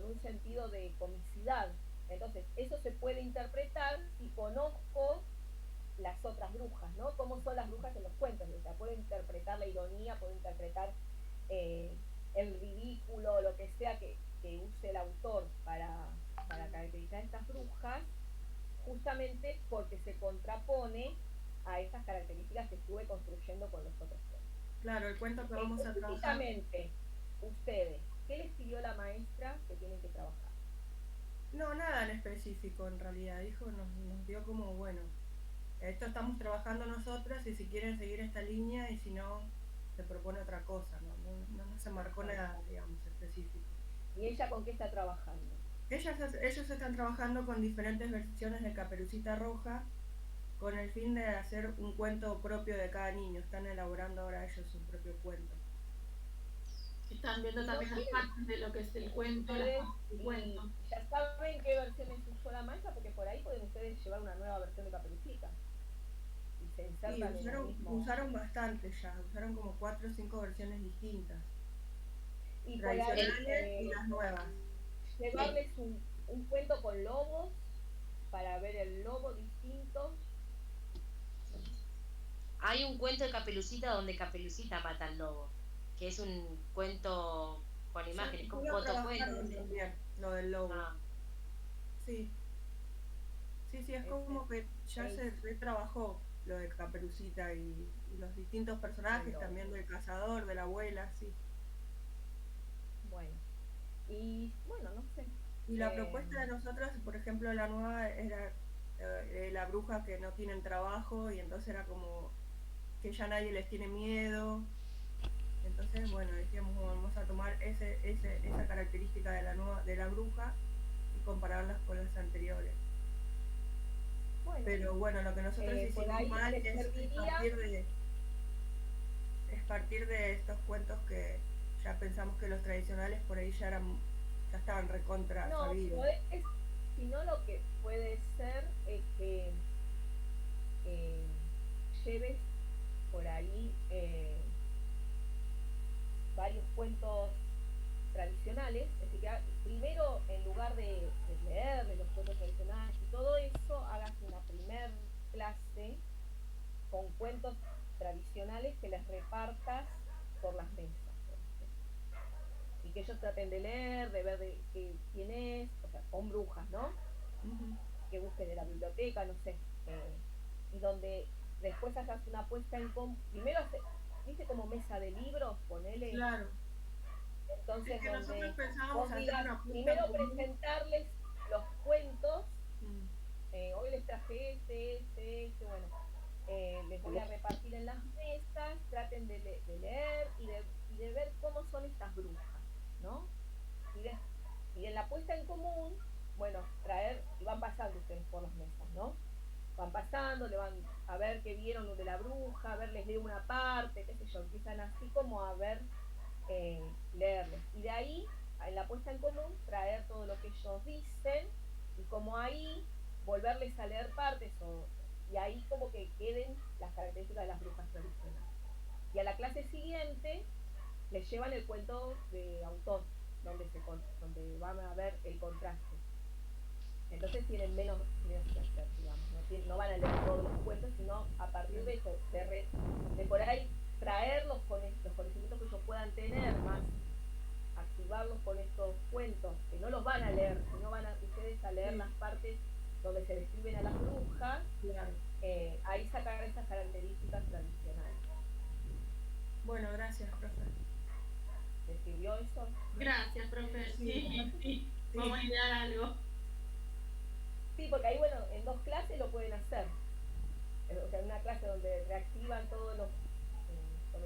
A: un sentido de comicidad. Entonces, eso se puede interpretar si conozco las otras brujas, ¿no? Cómo son las brujas en los cuentos. O sea, puedo interpretar la ironía, puedo interpretar el ridículo, lo que sea que use el autor para caracterizar a estas brujas, justamente porque se contrapone a esas características que estuve construyendo con los otros cuentos.
C: Claro, el cuento que vamos a trabajar.
A: Específicamente, ustedes, ¿qué les pidió la maestra que tienen que trabajar?
C: No, nada en específico en realidad, nos dio como, bueno, esto estamos trabajando nosotras y si quieren seguir esta línea y si no, se propone otra cosa, no se marcó nada, digamos, específico.
A: ¿Y ella con qué está trabajando?
C: Ellos están trabajando con diferentes versiones de Caperucita Roja con el fin de hacer un cuento propio de cada niño. Están elaborando ahora ellos su propio cuento.
B: Están viendo también las partes de lo que es el cuento, cuento.
A: ¿Ya saben qué versiones usó la maestra? Porque por ahí pueden ustedes llevar una nueva versión de Caperucita. Y se insertan en el mismo...
C: usaron bastante ya, usaron como 4 o 5 versiones distintas.
A: Y
C: tradicionales y las nuevas.
A: Llevarles un cuento con lobos para ver el lobo distinto.
D: Hay un cuento de Caperucita donde Caperucita mata al lobo, que es un cuento con imágenes, con fotocuentos.
C: Lo del lobo. Sí, es como que ya se retrabajó. lo de Caperucita y los distintos personajes,
A: Bueno,
C: también del cazador, de la abuela, sí.
A: bueno. Y bueno, no sé.
C: Y la propuesta de nosotros, por ejemplo, la nueva era la bruja que no tienen trabajo y entonces era como que ya nadie les tiene miedo. Entonces, bueno, decíamos, vamos a tomar esa característica de la bruja y compararlas con las anteriores.
A: Bueno,
C: Pero bueno, lo que nosotros
A: por
C: hicimos
A: ahí
C: mal
A: les
C: es
A: serviría.
C: partir de estos cuentos que ya pensamos que los tradicionales por ahí ya estaban recontra
A: No,
C: sabidos.
A: sino lo que puede ser es que lleves por ahí varios cuentos tradicionales, es decir, que primero en lugar de leer de los cuentos tradicionales y todo eso, hagas una primer clase con cuentos tradicionales que les repartas por las mesas, y que ellos traten de leer, de ver quién es, o sea, con brujas, ¿no?
C: Ujú.
A: Que busquen en la biblioteca, no sé, y donde después hagas una puesta en común, primero viste como mesa de libros, ponele,
C: Claro.
A: entonces
C: Es que nosotros
A: donde
C: pensábamos
A: vos
C: hacer
A: digas,
C: una puesta en
A: primero
C: común.
A: presentarles los cuentos,
C: Mm.
A: hoy les traje bueno, les voy a repartir en las mesas, traten de leer y de ver cómo son estas brujas, ¿no? Y en la puesta en común, bueno, traer, y van pasando ustedes por las mesas, ¿no? Van pasando, le van a ver qué vieron lo de la bruja, a ver, les leo una parte, qué sé yo, empiezan así como a ver, leerles. Y de ahí, en la puesta en común, traer todo lo que ellos dicen y como ahí volverles a leer partes y ahí como que queden las características de las brujas tradicionales. Y a la clase siguiente les llevan el cuento de autor, donde van a ver el contraste. Entonces tienen menos que hacer, digamos, no van a leer todos los cuentos, sino a partir de eso, de por ahí traerlos con los conocimientos que ellos puedan tener, más activarlos con estos cuentos, que no los van a leer, sino van a ustedes a leer
C: Sí.
A: las partes donde se describen a las brujas,
C: Claro.
A: ahí sacar esas características tradicionales.
C: Bueno, gracias, profe.
A: ¿Les sirvió eso?
B: Gracias, profe. Sí, sí. Vamos a idear algo.
A: Sí, porque ahí, bueno, en 2 clases lo pueden hacer. O sea, en una clase donde reactivan todos los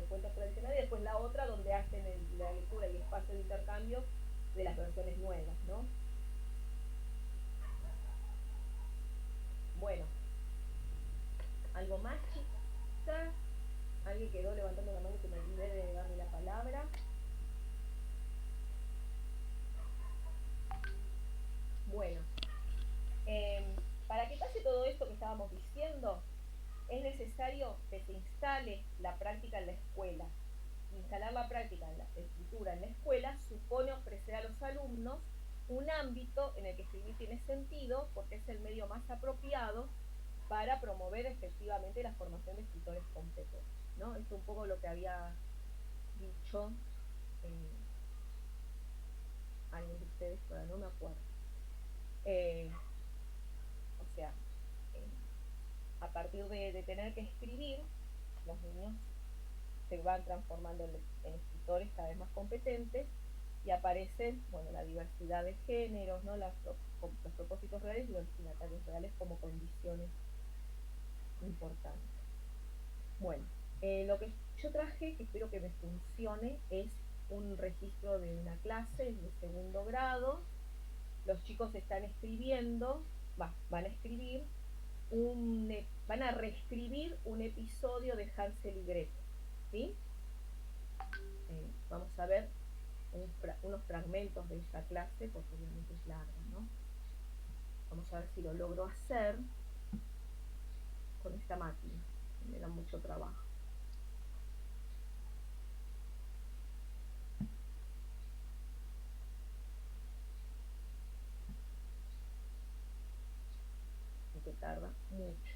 A: cuentos tradicionales y después la otra donde hacen la lectura y espacio de intercambio de las versiones nuevas, ¿no? Bueno, ¿algo más, chicas? ¿Alguien quedó levantando la mano que me olvidé de darle la palabra? Bueno, para que pase todo esto que estábamos diciendo, es necesario que se instale la práctica en la escuela. Instalar la práctica en la escritura en la escuela supone ofrecer a los alumnos un ámbito en el que escribir tiene sentido porque es el medio más apropiado para promover efectivamente la formación de escritores competentes, ¿no? Esto es un poco lo que había dicho alguien de ustedes, pero no me acuerdo. O sea, a partir de tener que escribir, los niños se van transformando en escritores cada vez más competentes y aparecen, bueno, la diversidad de géneros, ¿no? Los propósitos reales y los destinatarios reales como condiciones importantes. Bueno, lo que yo traje, que espero que me funcione, es un registro de una clase de 2º grado. Los chicos están escribiendo, van a escribir, van a reescribir un episodio de Hansel y Gretel, ¿sí? Vamos a ver unos fragmentos de esa clase, porque obviamente es larga, ¿no? Vamos a ver si lo logro hacer con esta máquina, me da mucho trabajo. Que tarda mucho.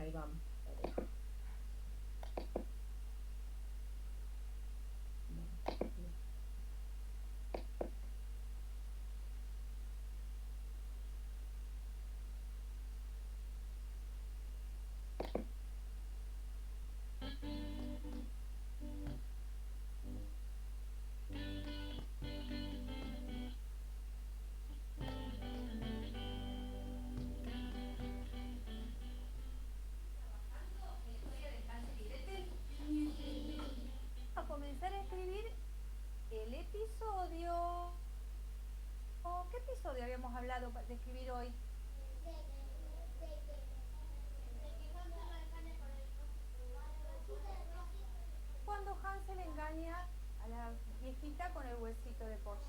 A: Ahí vamos. Dale.
G: A comenzar a escribir el episodio. ¿Qué episodio habíamos hablado de escribir hoy? Cuando Hansel engaña a la viejita con el huesito de pollo.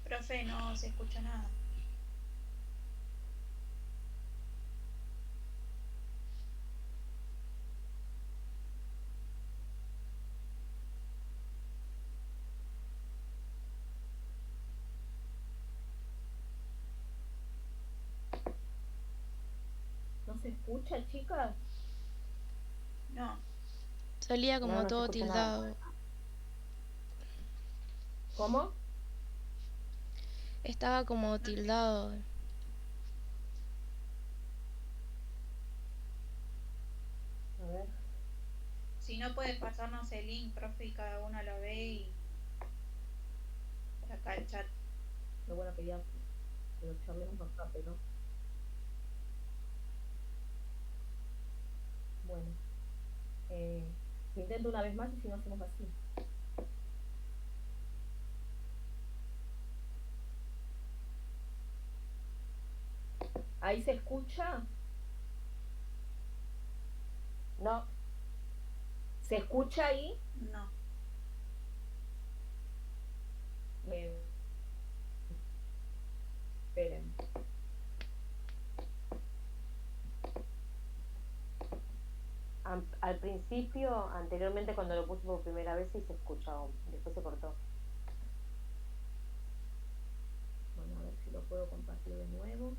H: Profe, no se escucha nada.
A: ¿No se escucha, chicas?
H: No.
I: Salía como
J: No, no se
I: todo
J: escucha
I: tildado.
A: ¿Cómo?
I: Estaba como tildado.
A: A ver.
H: Si no puede pasarnos el link, profe, y cada uno lo ve y por acá el chat.
A: Lo bueno que ya lo charlemos más rápido. Bueno. Intento una vez más y si no hacemos así. ¿Ahí se escucha?
J: No,
A: ¿Se escucha ahí?
H: No.
A: Esperen.
J: al principio, anteriormente cuando lo puse por primera vez sí se escuchó, después se cortó.
A: Bueno, a ver si lo puedo compartir de nuevo.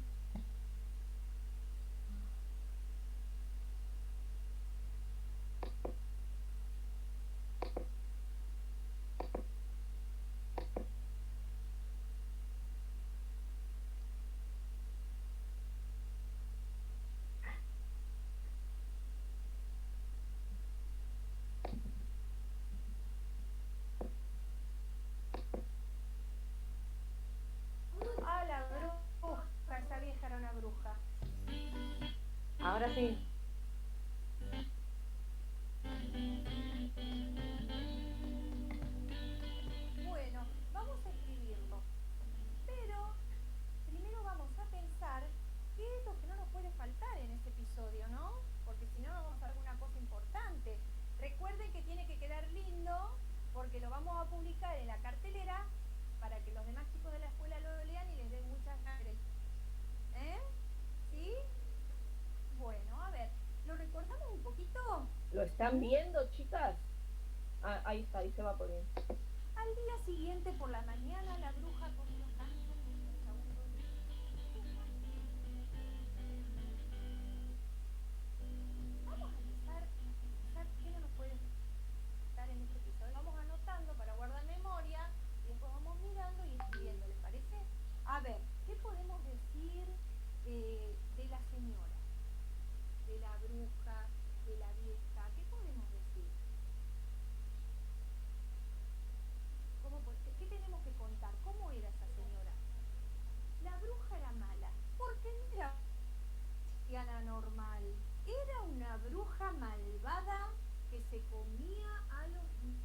G: Ah, la bruja, esa vieja era una bruja.
J: Ahora sí.
G: Bueno, vamos a escribirlo. Pero primero vamos a pensar qué es lo que no nos puede faltar en este episodio, ¿no? Porque si no, no vamos a hacer alguna cosa importante. Recuerden que tiene que quedar lindo porque lo vamos a publicar en la cartelera para que los demás chicos de la escuela lo lean y les den muchas ganas. ¿Eh? ¿Sí? Bueno, a ver, ¿lo recordamos un poquito?
A: ¿Lo están viendo, chicas? Ah, ahí está, ahí se va poniendo.
G: Al día siguiente por la mañana la bruja comió Hansel. Vamos a empezar a pensar qué no nos puede estar en este episodio. Vamos anotando para guardar memoria y después vamos mirando y escribiendo, ¿les parece? A ver, ¿qué podemos decir de la señora? De la bruja, de la vieja, ¿qué podemos decir? ¿Qué tenemos que contar? ¿Cómo era esa señora? La bruja era mala, porque no era cristiana normal, era una bruja malvada que se comía a los niños.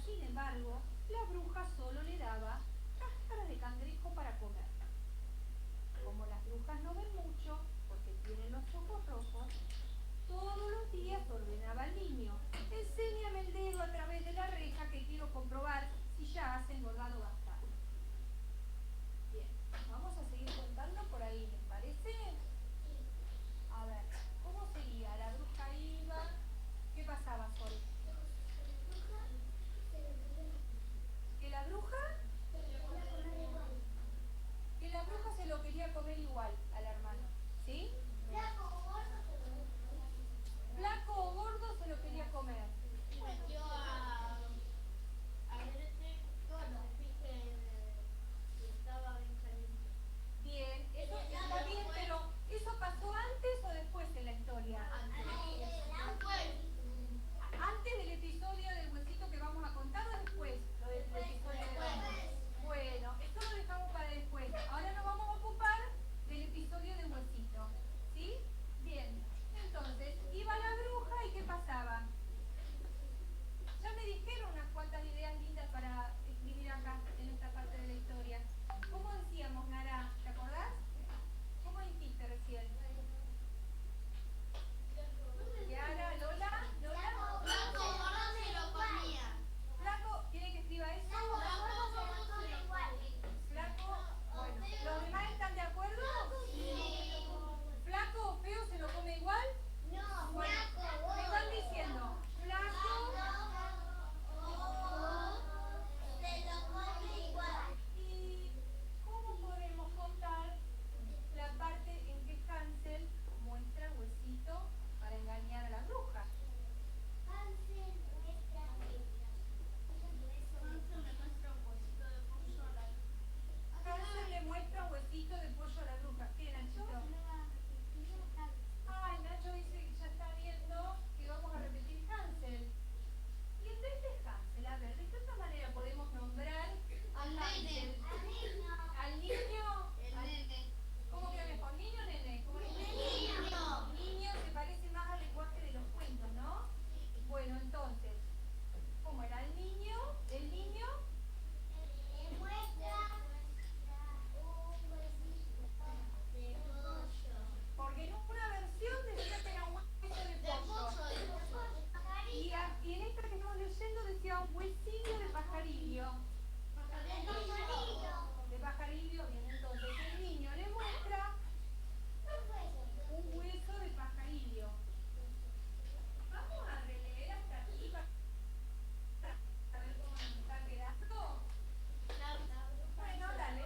G: sin embargo, la bruja solo le daba cáscaras de cangrejo para comer. Como las brujas no ven mucho, porque tienen los ojos rojos, todos los días ordenaba al niño: enséñame el dedo a través de la reja que quiero comprobar si ya has engordado bastante. Bien, vamos a seguir contando por ahí, ¿les parece? A ver, ¿cómo sería? La bruja iba... ¿Qué pasaba, Sol? ¿Que la bruja? Que la bruja se lo quería comer igual al hermano, ¿sí? Flaco o gordo se lo quería comer. Bien, eso está bien, pero ¿eso pasó antes o después en la historia? ¿Antes del episodio del huesito que vamos a contar o después? Lo del episodio de hoy. Bueno, esto lo dejamos para después. Ahora nos vamos a ocupar del episodio del huesito. ¿Sí? Bien. Entonces, iba la bruja y ¿qué pasaba? Ya me dijeron unas cuantas ideas lindas para escribir acá, en esta parte de la historia. ¿Cómo decíamos, Nara? ¿Te acordás? ¿Cómo dijiste recién? Yara, Lola, Flaco, ¿quiere que escriba eso? Flaco, bueno, ¿los demás están de acuerdo? ¿Flaco o feo se lo come igual? Bueno, me están diciendo, flaco y ¿cómo podemos contar la parte en que Hansel muestra el huesito para engañar a la bruja? Hansel le muestra un huesito de pollo a la bruja. ¿Qué, Nachito? Ay, Nacho dice que ya está viendo que vamos a repetir Hansel. Y en vez de Hansel, a ver, ¿de qué otra manera podemos nombrar a Hansel? ¿Al niño? ¿Cómo queda mejor? ¿Niño o nene? ¿Cómo es? Niño se parece más al lenguaje de los cuentos, ¿no? Bueno, entonces, ¿cómo era el niño? El niño porque en una versión decía que era un hueso de pollo. Y en esta que estamos leyendo decía un huesillo de pajarillo. De pajarillo, bien, entonces el niño le muestra un hueso de pajarillo. Vamos a releer hasta aquí para ver cómo nos está quedando. Bueno, dale.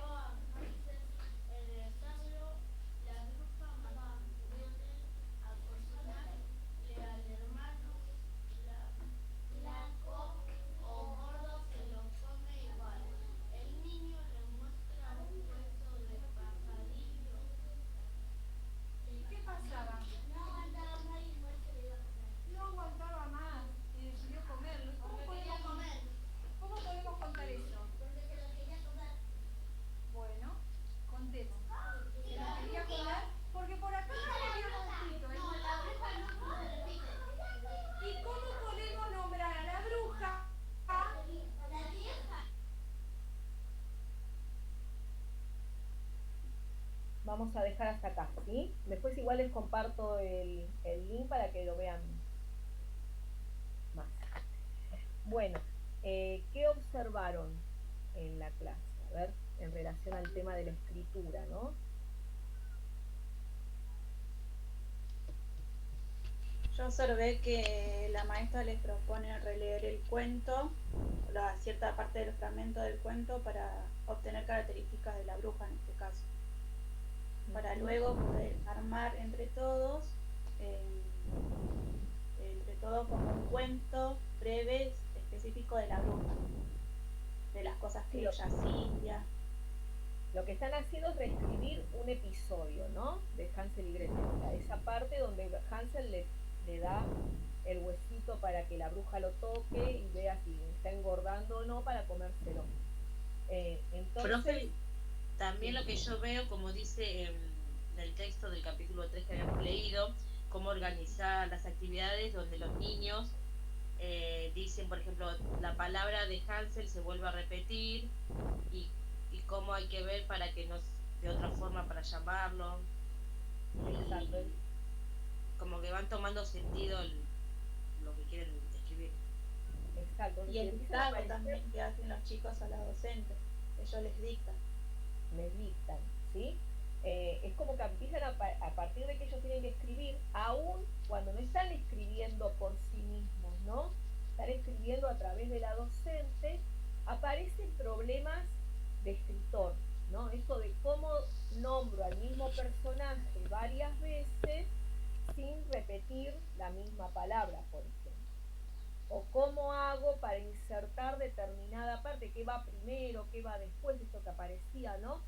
G: ¿Qué pasaba? No aguantaba más y decidió comerlo. ¿Cómo podemos contar eso? Bueno, contemos. Se lo quería comer porque por acá no habíamos escrito. ¿Y cómo podemos nombrar a la bruja?
A: Vamos a dejar hasta acá, ¿sí? Después igual les comparto el link para que lo vean más. Bueno, ¿qué observaron en la clase? A ver, en relación al tema de la escritura, ¿no?
H: Yo observé que la maestra les propone releer el cuento, cierta parte del fragmento del cuento, para obtener características de la bruja en este caso. Para luego poder armar entre todos como un cuento breve específico de la bruja, de las cosas que ella hacía.
A: Lo que están haciendo es reescribir un episodio, ¿no? De Hansel y Gretel. Esa parte donde Hansel le da el huesito para que la bruja lo toque y vea si está engordando o no para comérselo. Entonces,
D: Profe, también lo que yo veo, como dice en el texto del capítulo 3 que habíamos leído, cómo organizar las actividades donde los niños dicen, por ejemplo, la palabra de Hansel se vuelve a repetir y, y cómo hay que ver para que no, de otra forma para llamarlo.
A: Exacto.
D: Y como que van tomando sentido lo que quieren escribir.
A: Exacto.
H: Y el
A: empiezan a
H: dictado
A: aparecer,
H: también que hacen los chicos a las docentes, ellos les dictan.
A: les dictan, ¿sí? Es como que empiezan a partir de que ellos tienen que escribir, aún cuando no están escribiendo por sí mismos, ¿no? Están escribiendo a través de la docente, aparecen problemas de escritor, ¿no? Esto de cómo nombro al mismo personaje varias veces sin repetir la misma palabra, por ejemplo. O cómo hago para insertar determinada parte, qué va primero, qué va después, esto que aparecía, ¿no?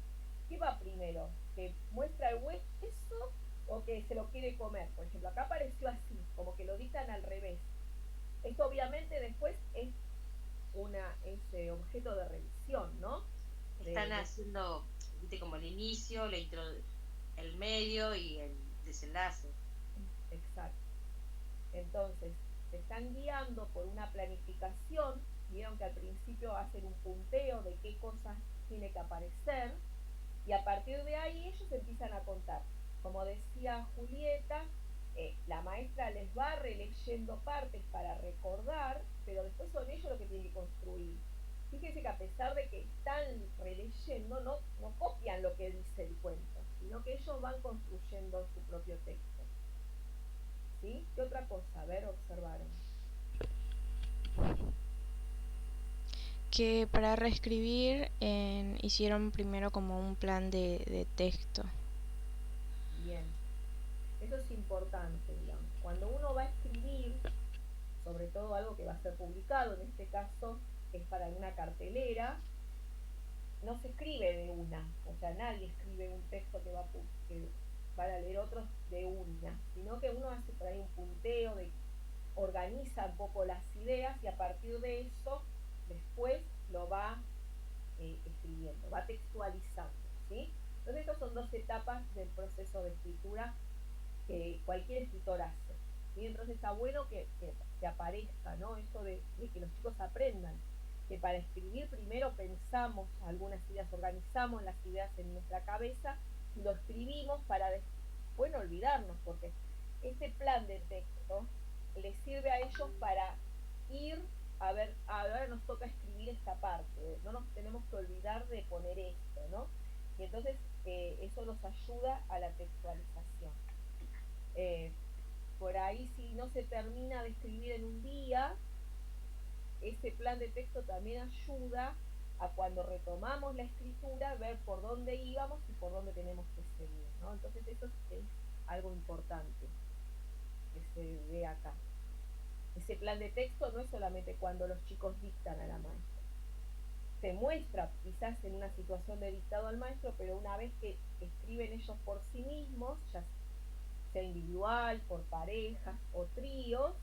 A: ¿Qué va primero? ¿Que muestra el hueso o que se lo quiere comer? Por ejemplo, acá apareció así, como que lo dictan al revés. Esto obviamente después es objeto de revisión, ¿no?
D: Están haciendo, viste, como el inicio, el medio y el desenlace.
A: Exacto. Entonces, se están guiando por una planificación. Vieron que al principio hacen un punteo de qué cosas tiene que aparecer y a partir de ahí ellos empiezan a contar. Como decía Julieta, la maestra les va releyendo partes para recordar, pero después son ellos los que tienen que construir. Fíjense que a pesar de que están releyendo, no copian lo que dice el cuento, sino que ellos van construyendo su propio texto. ¿Sí? ¿Qué otra cosa? A ver, observaron.
I: Que para reescribir hicieron primero como un plan de texto.
A: Bien. Eso es importante, digamos. Cuando uno va a escribir, sobre todo algo que va a ser publicado, en este caso es para una cartelera, no se escribe de una, o sea, nadie escribe un texto que van a leer otros de una, sino que uno hace por ahí un punteo, organiza un poco las ideas y a partir de eso después lo va escribiendo, va textualizando, ¿sí? Entonces estas son dos etapas del proceso de escritura que cualquier escritor hace, ¿sí? Entonces está bueno que aparezca, ¿no? Esto de que los chicos aprendan que para escribir primero pensamos algunas ideas, organizamos las ideas en nuestra cabeza y lo escribimos para después no olvidarnos, porque este plan de texto les sirve a ellos para ir a ver, ahora nos toca escribir esta parte, no nos tenemos que olvidar de poner esto, ¿no? Y entonces eso nos ayuda a la textualización. Por ahí si no se termina de escribir en un día, ese plan de texto también ayuda a cuando retomamos la escritura, ver por dónde íbamos y por dónde tenemos que seguir, ¿no? Entonces eso es algo importante que se ve acá. Ese plan de texto no es solamente cuando los chicos dictan a la maestra. Se muestra quizás en una situación de dictado al maestro, pero una vez que escriben ellos por sí mismos, ya sea individual, por parejas o tríos,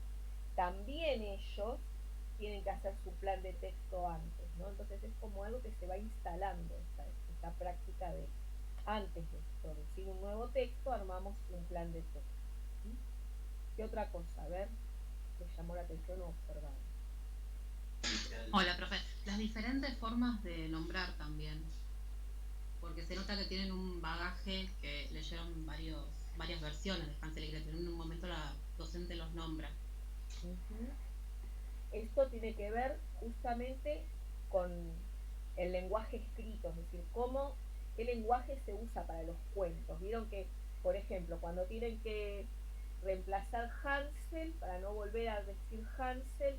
A: también ellos tienen que hacer su plan de texto antes, ¿no? Entonces es como algo que se va instalando, esta práctica de antes de producir un nuevo texto, armamos un plan de texto, ¿sí? ¿Qué otra cosa? A ver, ¿les llamó la atención o observaron?
K: Hola, profe. Las diferentes formas de nombrar también, porque se nota que tienen un bagaje que leyeron varias versiones de Hansel y Gretel. En un momento la docente los nombra.
A: Esto tiene que ver justamente con el lenguaje escrito, es decir, qué lenguaje se usa para los cuentos. Vieron que, por ejemplo, cuando tienen que reemplazar Hansel, para no volver a decir Hansel,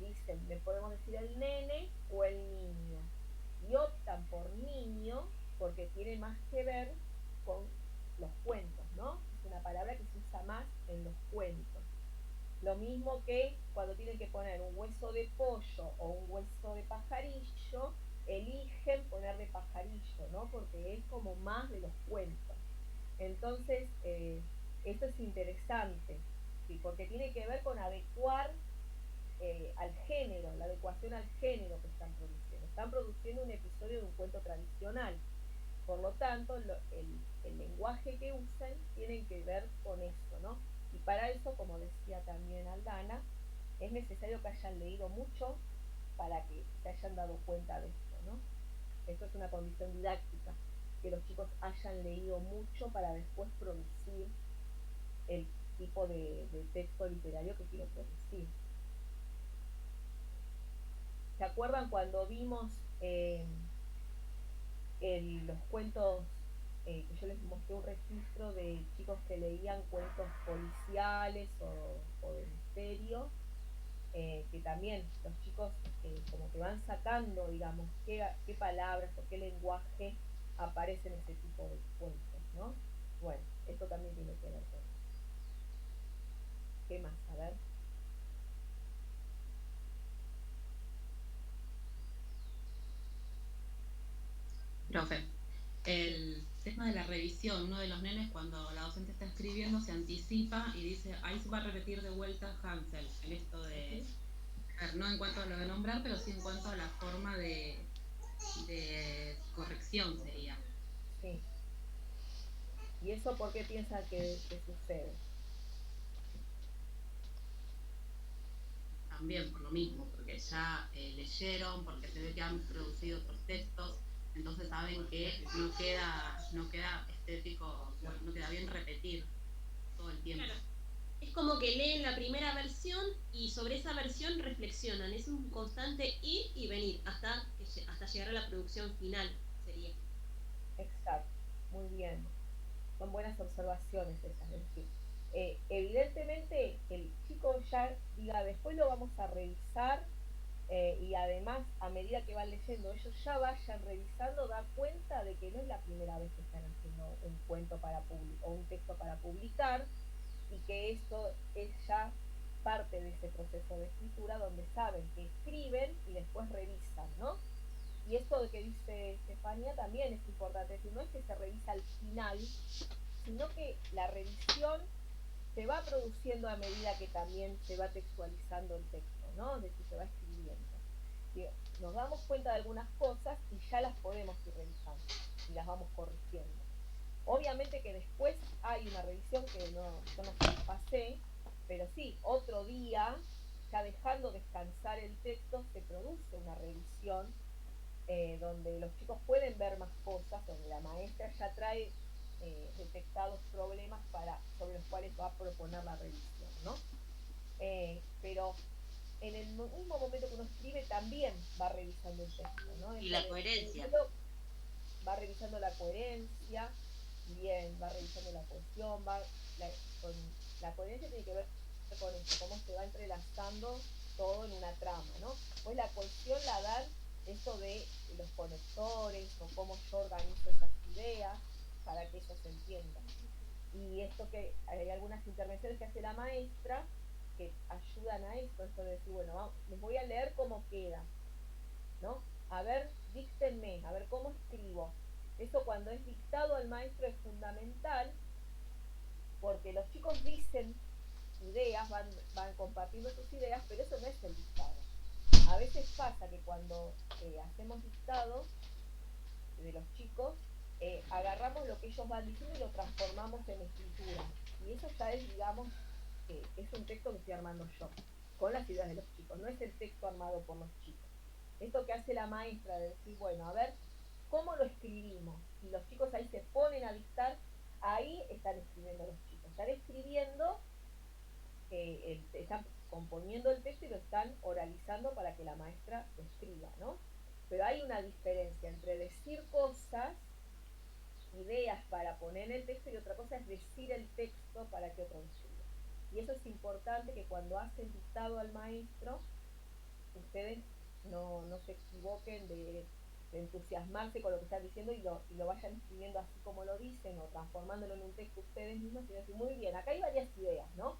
A: dicen, le podemos decir el nene o el niño. Y optan por niño porque tiene más que ver con los cuentos, ¿no? Es una palabra que se usa más en los cuentos. Lo mismo que cuando tienen que poner un hueso de pollo o un hueso de pajarillo, eligen poner de pajarillo, ¿no? Porque es como más de los cuentos. Entonces, esto es interesante, ¿sí? Porque tiene que ver con adecuar al género, la adecuación al género que están produciendo. Están produciendo un episodio de un cuento tradicional. Por lo tanto, el lenguaje que usan tienen que ver con eso, ¿no? Y para eso, como decía también Aldana, es necesario que hayan leído mucho para que se hayan dado cuenta de esto, ¿no? Esto es una condición didáctica, que los chicos hayan leído mucho para después producir el tipo de texto literario que quiero producir. ¿Se acuerdan cuando vimos los cuentos, que yo les mostré un registro de chicos que leían cuentos policiales o de misterio? Que también los chicos como que van sacando, digamos, qué palabras o qué lenguaje aparece en ese tipo de cuentos, ¿no? Bueno, esto también tiene que ver con eso. ¿Qué más? A ver.
K: Profe, el tema de la revisión, uno de los nenes cuando la docente está escribiendo se anticipa y dice, ahí se va a repetir de vuelta Hansel, en esto de, no en cuanto a lo de nombrar, pero sí en cuanto a la forma de corrección sería.
A: Sí. ¿Y eso por qué piensan que sucede?
K: También por lo mismo, porque ya leyeron, porque se ve que han producido otros textos, entonces saben que no queda estético, no queda bien repetir todo el tiempo.
E: Claro. Es como que leen la primera versión y sobre esa versión reflexionan. Es un constante ir y venir hasta llegar a la producción final, sería.
A: Exacto, muy bien. Son buenas observaciones esas, es decir, evidentemente el chico ya diga, después lo vamos a revisar, y además a medida que van leyendo ellos ya vayan revisando, da cuenta de que no es la primera vez que están haciendo un cuento para o un texto para publicar, y que esto es ya parte de ese proceso de escritura donde saben que escriben y después revisan, ¿no? Y esto de que dice Estefanía también es importante, es decir, no es que se revisa al final, sino que la revisión se va produciendo a medida que también se va textualizando el texto, ¿no? Es decir, se va escribiendo. Nos damos cuenta de algunas cosas y ya las podemos ir revisando y las vamos corrigiendo. Obviamente que después hay una revisión que yo no se las pasé, pero sí, otro día, ya dejando descansar el texto, se produce una revisión, donde los chicos pueden ver más cosas, donde la maestra ya trae detectados problemas sobre los cuales va a proponer la revisión, ¿no? Pero en el mismo momento que uno escribe también va revisando el texto, ¿no?
D: Y la coherencia.
A: Va revisando la coherencia, bien, va revisando la cohesión, la coherencia tiene que ver con esto, cómo se va entrelazando todo en una trama, ¿no? Pues la cohesión la dan esto de los conectores o cómo yo organizo esas ideas para que ellos se entiendan. Y esto que hay algunas intervenciones que hace la maestra que ayudan a esto de decir, bueno, les voy a leer cómo queda, ¿no? A ver, díctenme, a ver cómo escribo. Eso cuando es dictado al maestro es fundamental, porque los chicos dicen ideas, van compartiendo sus ideas, pero eso no es el dictado. A veces pasa que cuando hacemos dictado de los chicos, agarramos lo que ellos van diciendo y lo transformamos en escritura. Y eso ya es, digamos, es un texto que estoy armando yo, con las ideas de los chicos, no es el texto armado por los chicos. Esto que hace la maestra de decir, bueno, a ver, ¿cómo lo escribimos? Y los chicos ahí se ponen a dictar, ahí están escribiendo los chicos, están escribiendo, están componiendo el texto y lo están oralizando para que la maestra lo escriba, ¿no? Pero hay una diferencia entre decir cosas, ideas para poner en el texto, y otra cosa es decir el texto para que otro lo escriba. Y eso es importante, que cuando hacen dictado al maestro, ustedes no se equivoquen de entusiasmarse con lo que están diciendo y lo vayan escribiendo así como lo dicen, o transformándolo en un texto ustedes mismos, y decir, muy bien, acá hay varias ideas, ¿no?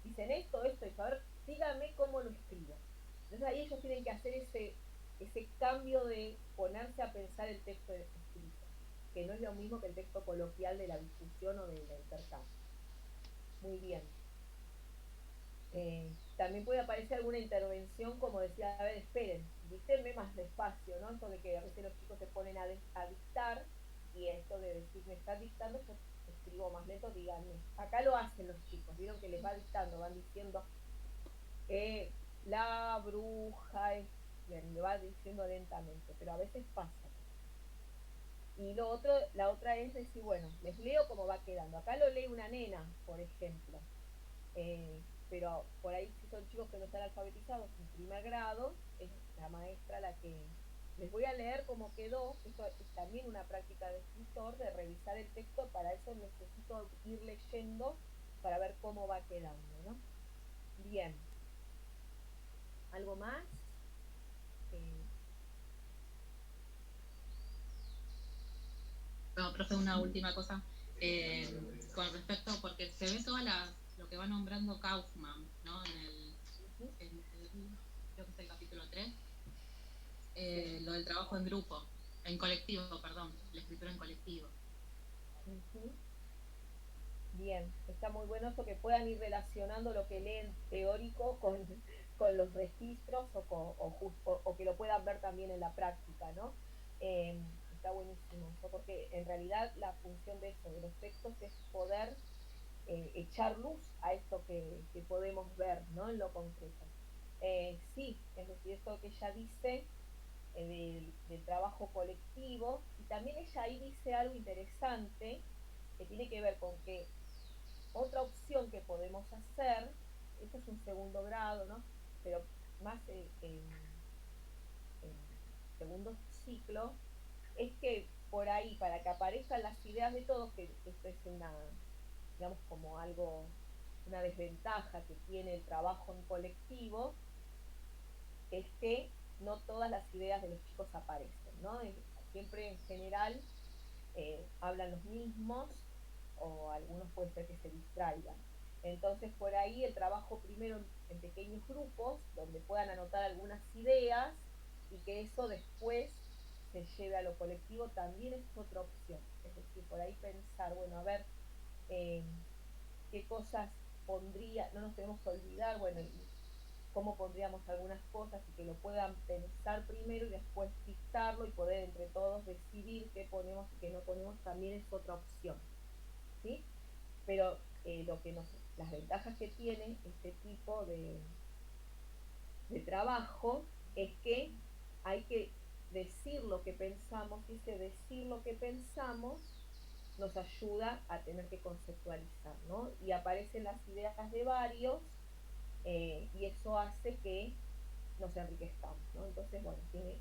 A: Dicen esto, a ver, díganme cómo lo escribo. Entonces ahí ellos tienen que hacer ese cambio de ponerse a pensar el texto escrito, que no es lo mismo que el texto coloquial de la discusión o de la intercambio. Muy bien. También puede aparecer alguna intervención como decía, a ver, esperen, díctenme más despacio, ¿no? Esto de que a veces los chicos se ponen a dictar, y esto de decir, me están dictando, yo escribo más lento, díganme. Acá lo hacen los chicos, vieron que les va dictando, van diciendo, la bruja, bien, le va diciendo lentamente, pero a veces pasa. Y la otra es decir, bueno, les leo cómo va quedando. Acá lo lee una nena, por ejemplo. Pero por ahí si son chicos que no están alfabetizados en primer grado, es la maestra la que les voy a leer cómo quedó. Esto es también una práctica de escritor, de revisar el texto. Para eso necesito ir leyendo para ver cómo va quedando, ¿no? Bien. ¿Algo más?
K: No, profe, una última cosa. Con respecto, porque se ve lo que va nombrando Kaufman, ¿no? Creo que es el capítulo 3, lo del trabajo en grupo, en colectivo, perdón, la escritura en colectivo.
A: Bien, está muy bueno eso que puedan ir relacionando lo que leen teórico con los registros o que lo puedan ver también en la práctica, ¿no? Está buenísimo eso, porque en realidad la función de eso, de los textos, es poder echar luz a esto que podemos ver, ¿no? En lo concreto. Sí, es decir, esto que ella dice del trabajo colectivo, y también ella ahí dice algo interesante que tiene que ver con que otra opción que podemos hacer, esto es un segundo grado, ¿no? Pero más en segundo ciclo, es que por ahí, para que aparezcan las ideas de todos, que esto es digamos, como algo, una desventaja que tiene el trabajo en colectivo, es que no todas las ideas de los chicos aparecen, ¿no? Siempre en general hablan los mismos, o algunos puede ser que se distraigan. Entonces por ahí el trabajo primero en pequeños grupos, donde puedan anotar algunas ideas y que eso después se lleve a lo colectivo, también es otra opción. Es decir, por ahí pensar, bueno, a ver, qué cosas pondría, no nos tenemos que olvidar, bueno, cómo pondríamos algunas cosas y que lo puedan pensar primero y después dictarlo y poder entre todos decidir qué ponemos y qué no ponemos, también es otra opción, ¿sí? Pero las ventajas que tiene este tipo de trabajo es que hay que decir lo que pensamos, y ese decir lo que pensamos nos ayuda a tener que conceptualizar, ¿no? Y aparecen las ideas de varios, y eso hace que nos enriquezcamos, ¿no? Entonces, bueno, tiene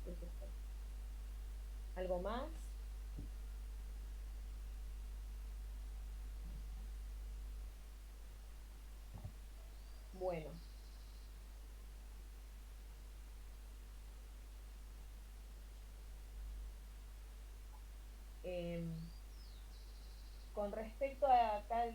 A: esto. ¿Algo más? Bueno. Con respecto a acá,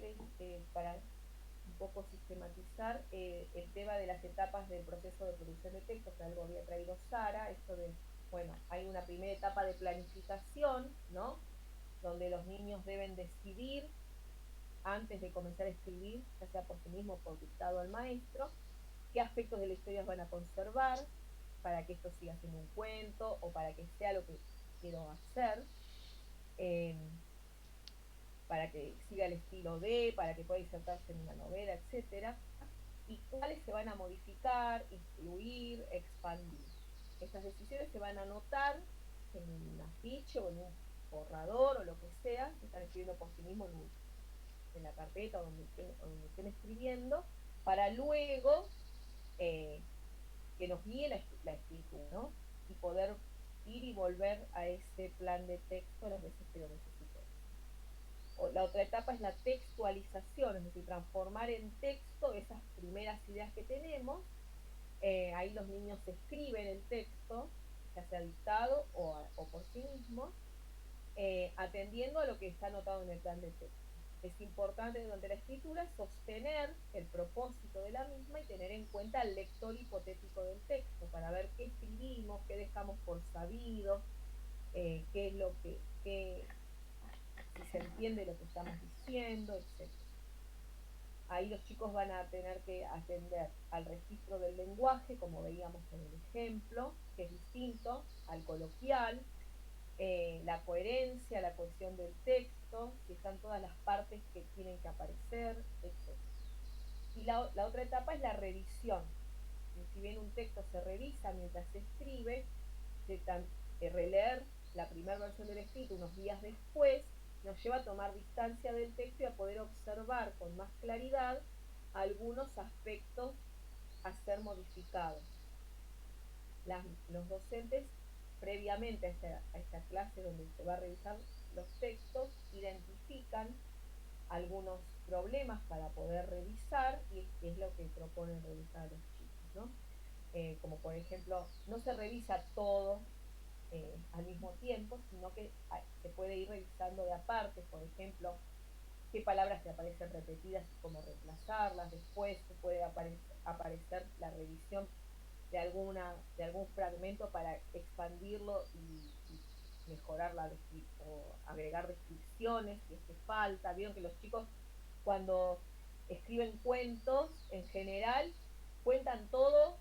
A: para un poco sistematizar el tema de las etapas del proceso de producción de texto, que algo había traído Sara, esto de, bueno, hay una primera etapa de planificación, ¿no? Donde los niños deben decidir antes de comenzar a escribir, ya sea por sí mismo o por dictado al maestro, qué aspectos de la historia van a conservar para que esto siga siendo un cuento o para que sea lo que quiero hacer, para que siga el estilo para que pueda insertarse en una novela, etcétera, y cuáles se van a modificar, incluir, expandir. Estas decisiones se van a anotar en un afiche o en un borrador o lo que sea, que están escribiendo por sí mismos en la carpeta o donde estén escribiendo, para luego que nos guíe la escritura, ¿no? Y poder ir y volver a ese plan de texto las veces que lo necesitemos. La otra etapa es la textualización, es decir, transformar en texto esas primeras ideas que tenemos. Ahí los niños escriben el texto, ya sea dictado o por sí mismos, atendiendo a lo que está anotado en el plan de texto. Es importante durante la escritura sostener el propósito de la misma y tener en cuenta el lector hipotético del texto para ver qué escribimos, qué dejamos por sabido, qué es lo que si se entiende lo que estamos diciendo, etc. Ahí los chicos van a tener que atender al registro del lenguaje, como veíamos en el ejemplo, que es distinto al coloquial, la coherencia, la cohesión del texto, si están todas las partes que tienen que aparecer, etc. Y la otra etapa es la revisión. Si bien un texto se revisa mientras se escribe, releer la primera versión del escrito unos días después nos lleva a tomar distancia del texto y a poder observar con más claridad algunos aspectos a ser modificados. Los docentes, previamente a esta clase donde se va a revisar los textos, identifican algunos problemas para poder revisar, y es lo que proponen revisar a los chicos, ¿no? Como por ejemplo, no se revisa todo al mismo tiempo, sino que se puede ir revisando de aparte, por ejemplo, qué palabras te aparecen repetidas y cómo reemplazarlas. Después se puede aparecer la revisión de algún fragmento para expandirlo y mejorar o agregar descripciones si es que falta. Vieron que los chicos cuando escriben cuentos en general cuentan todo,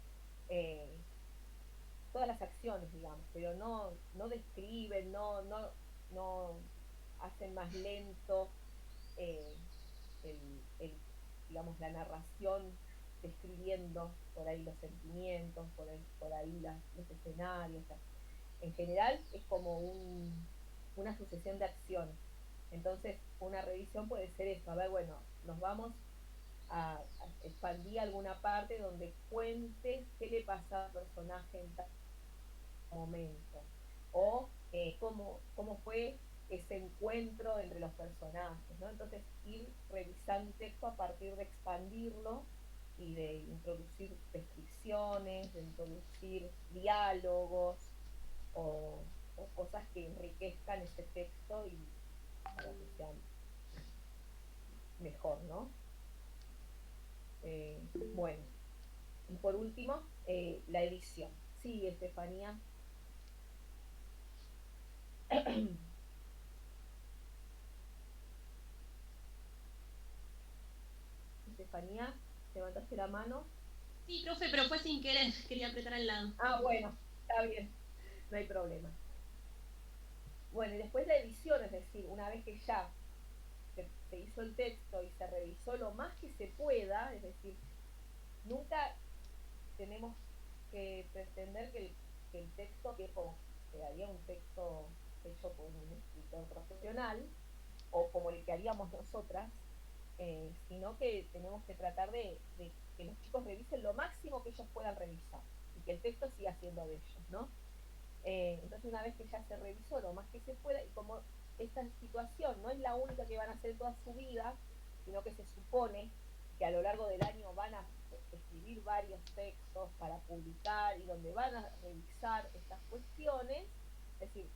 A: todas las acciones, digamos, pero no describen, no hacen más lento digamos, la narración, describiendo por ahí los sentimientos, por ahí los escenarios. O sea, en general es como una sucesión de acciones. Entonces, una revisión puede ser eso. A ver, bueno, nos vamos a expandir alguna parte donde cuentes qué le pasa al personaje en tal momento. O cómo fue ese encuentro entre los personajes, ¿no? Entonces, ir revisando el texto a partir de expandirlo y de introducir descripciones, de introducir diálogos o cosas que enriquezcan ese texto y para que sea mejor, ¿no? Bueno, y por último, la edición. Sí, Estefanía. Estefanía, ¿levantaste la mano?
E: Sí, profe, pero fue sin querer, quería apretar al lado.
A: Ah, bueno, está bien, no hay problema. Bueno, y después la edición, es decir, una vez que ya se hizo el texto y se revisó lo más que se pueda, es decir, nunca tenemos que pretender que el texto quedaría un texto hecho por un escritor profesional o como el que haríamos nosotras, sino que tenemos que tratar de que los chicos revisen lo máximo que ellos puedan revisar y que el texto siga siendo de ellos, ¿no? Entonces, una vez que ya se revisó lo más que se pueda, y como esta situación no es la única que van a hacer toda su vida, sino que se supone que a lo largo del año van a escribir varios textos para publicar y donde van a revisar estas cuestiones, es decir,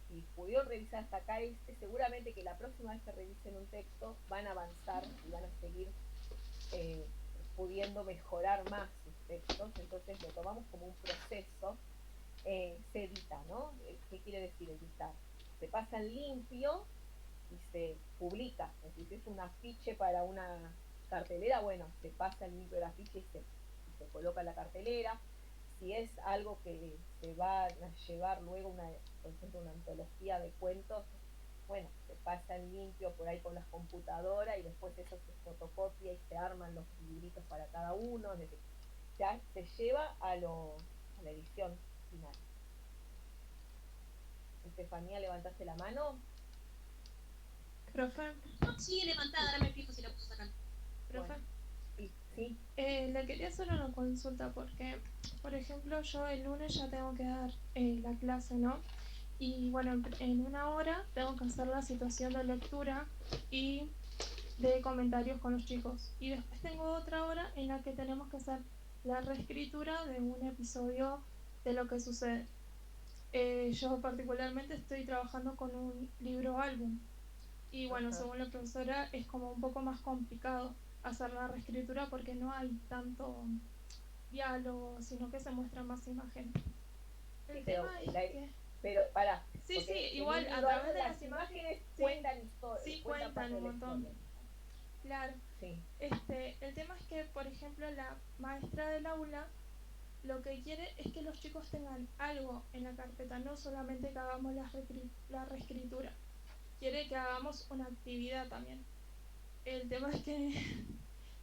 A: si pudieron revisar hasta acá seguramente que la próxima vez que revisen un texto van a avanzar y van a seguir pudiendo mejorar más sus textos. Entonces lo tomamos como un proceso. Se edita, ¿no? ¿Qué quiere decir editar? Se pasa en limpio y se publica. Es decir, si es un afiche para una cartelera, bueno, se pasa en limpio el afiche y se coloca en la cartelera. Si es algo que se va a llevar luego, por ejemplo, una antología de cuentos, bueno, se pasa en limpio por ahí con las computadoras y después eso se fotocopia y se arman los libritos para cada uno. Es decir, ya se lleva a la edición final. Estefanía, ¿levantaste la mano?
I: Profe.
E: No, sigue levantada, ahora me fijo si la puso sacar.
I: Profe.
A: Bueno, sí.
I: Le quería hacer una consulta porque, por ejemplo, yo el lunes ya tengo que dar la clase, ¿no? Y bueno, en una hora tengo que hacer la situación de lectura y de comentarios con los chicos. Y después tengo otra hora en la que tenemos que hacer la reescritura de un episodio de lo que sucede. Yo particularmente estoy trabajando con un libro álbum. Y bueno, según la profesora es como un poco más complicado hacer la reescritura porque no hay tanto diálogo, sino que se muestran más imágenes. El tema es que...
A: Pero para.
I: Sí, igual a través de las imágenes
A: cuentan historias.
I: Sí, cuentan un montón. Claro.
A: Sí.
I: El tema es que, por ejemplo, la maestra del aula lo que quiere es que los chicos tengan algo en la carpeta, no solamente que hagamos la reescritura. Quiere que hagamos una actividad también. El tema es que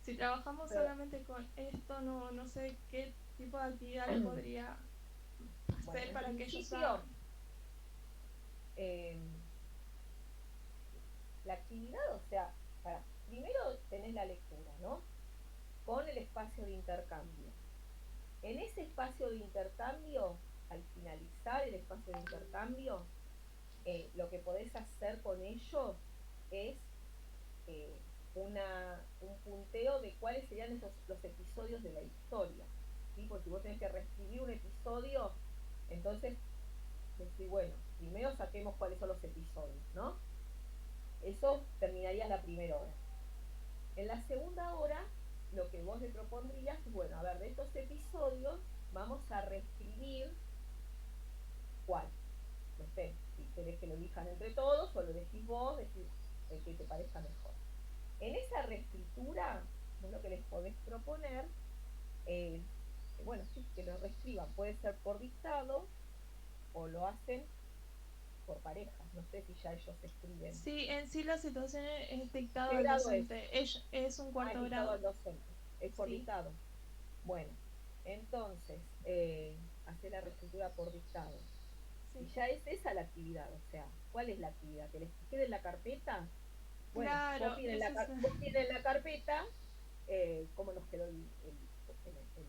I: Si trabajamos
A: Pero,
I: solamente con esto, no sé qué tipo de actividad le podría
A: bueno,
I: hacer
A: en
I: para que ellos
A: principio,
I: hagan.
A: eh, la actividad, o sea, primero tenés la lectura, ¿no? Con el espacio de intercambio. En ese espacio de intercambio, al finalizar el espacio de intercambio, lo que podés hacer con ellos es eh, un punteo de cuáles serían los episodios de la historia. ¿Sí? Porque si vos tenés que reescribir un episodio, entonces decir, bueno, primero saquemos cuáles son los episodios, ¿no? Eso terminaría la primera hora. En la segunda hora, lo que vos le propondrías es, bueno, a ver, de estos episodios vamos a reescribir cuál. No sé, si querés que lo elijan entre todos o lo elegís vos, decís el que te parezca mejor. En esa reescritura, vos lo que les podés proponer es, bueno, sí, que lo reescriban. Puede ser por dictado o lo hacen por parejas. No sé si ya ellos escriben.
I: Sí, en sí la situación es dictado
A: ¿Qué
I: al
A: grado es?
I: docente. Es un
A: Es
I: cuarto
A: dictado
I: grado.
A: al docente. Es por
I: Sí.
A: dictado. Bueno, entonces, hacer la reescritura por dictado.
I: Sí.
A: Y ya es esa la actividad, o sea, ¿cuál es la actividad? ¿Que les quede en la carpeta? Bueno,
I: Claro,
A: copien en la carpeta cómo nos quedó el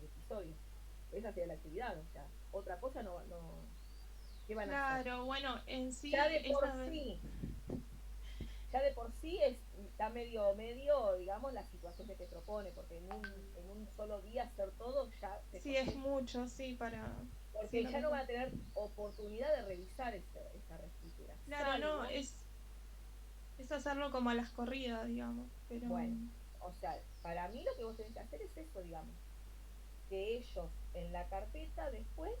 A: episodio. Esa sería la actividad, o sea, otra cosa no ¿qué van a hacer?
I: Claro, bueno, en sí,
A: Ya de por
I: esta vez.
A: sí, está medio, digamos, la situación que te propone, porque en un solo día hacer todo ya te
I: Sí, es
A: complica.
I: mucho, sí, para.
A: Porque
I: Sí,
A: ya no van a tener oportunidad de revisar esa reescritura.
I: Claro, no,
A: Salvo,
I: es hacerlo como a las corridas, digamos. Pero.
A: bueno, o sea, para mí lo que vos tenés que hacer es eso, digamos, que ellos en la carpeta después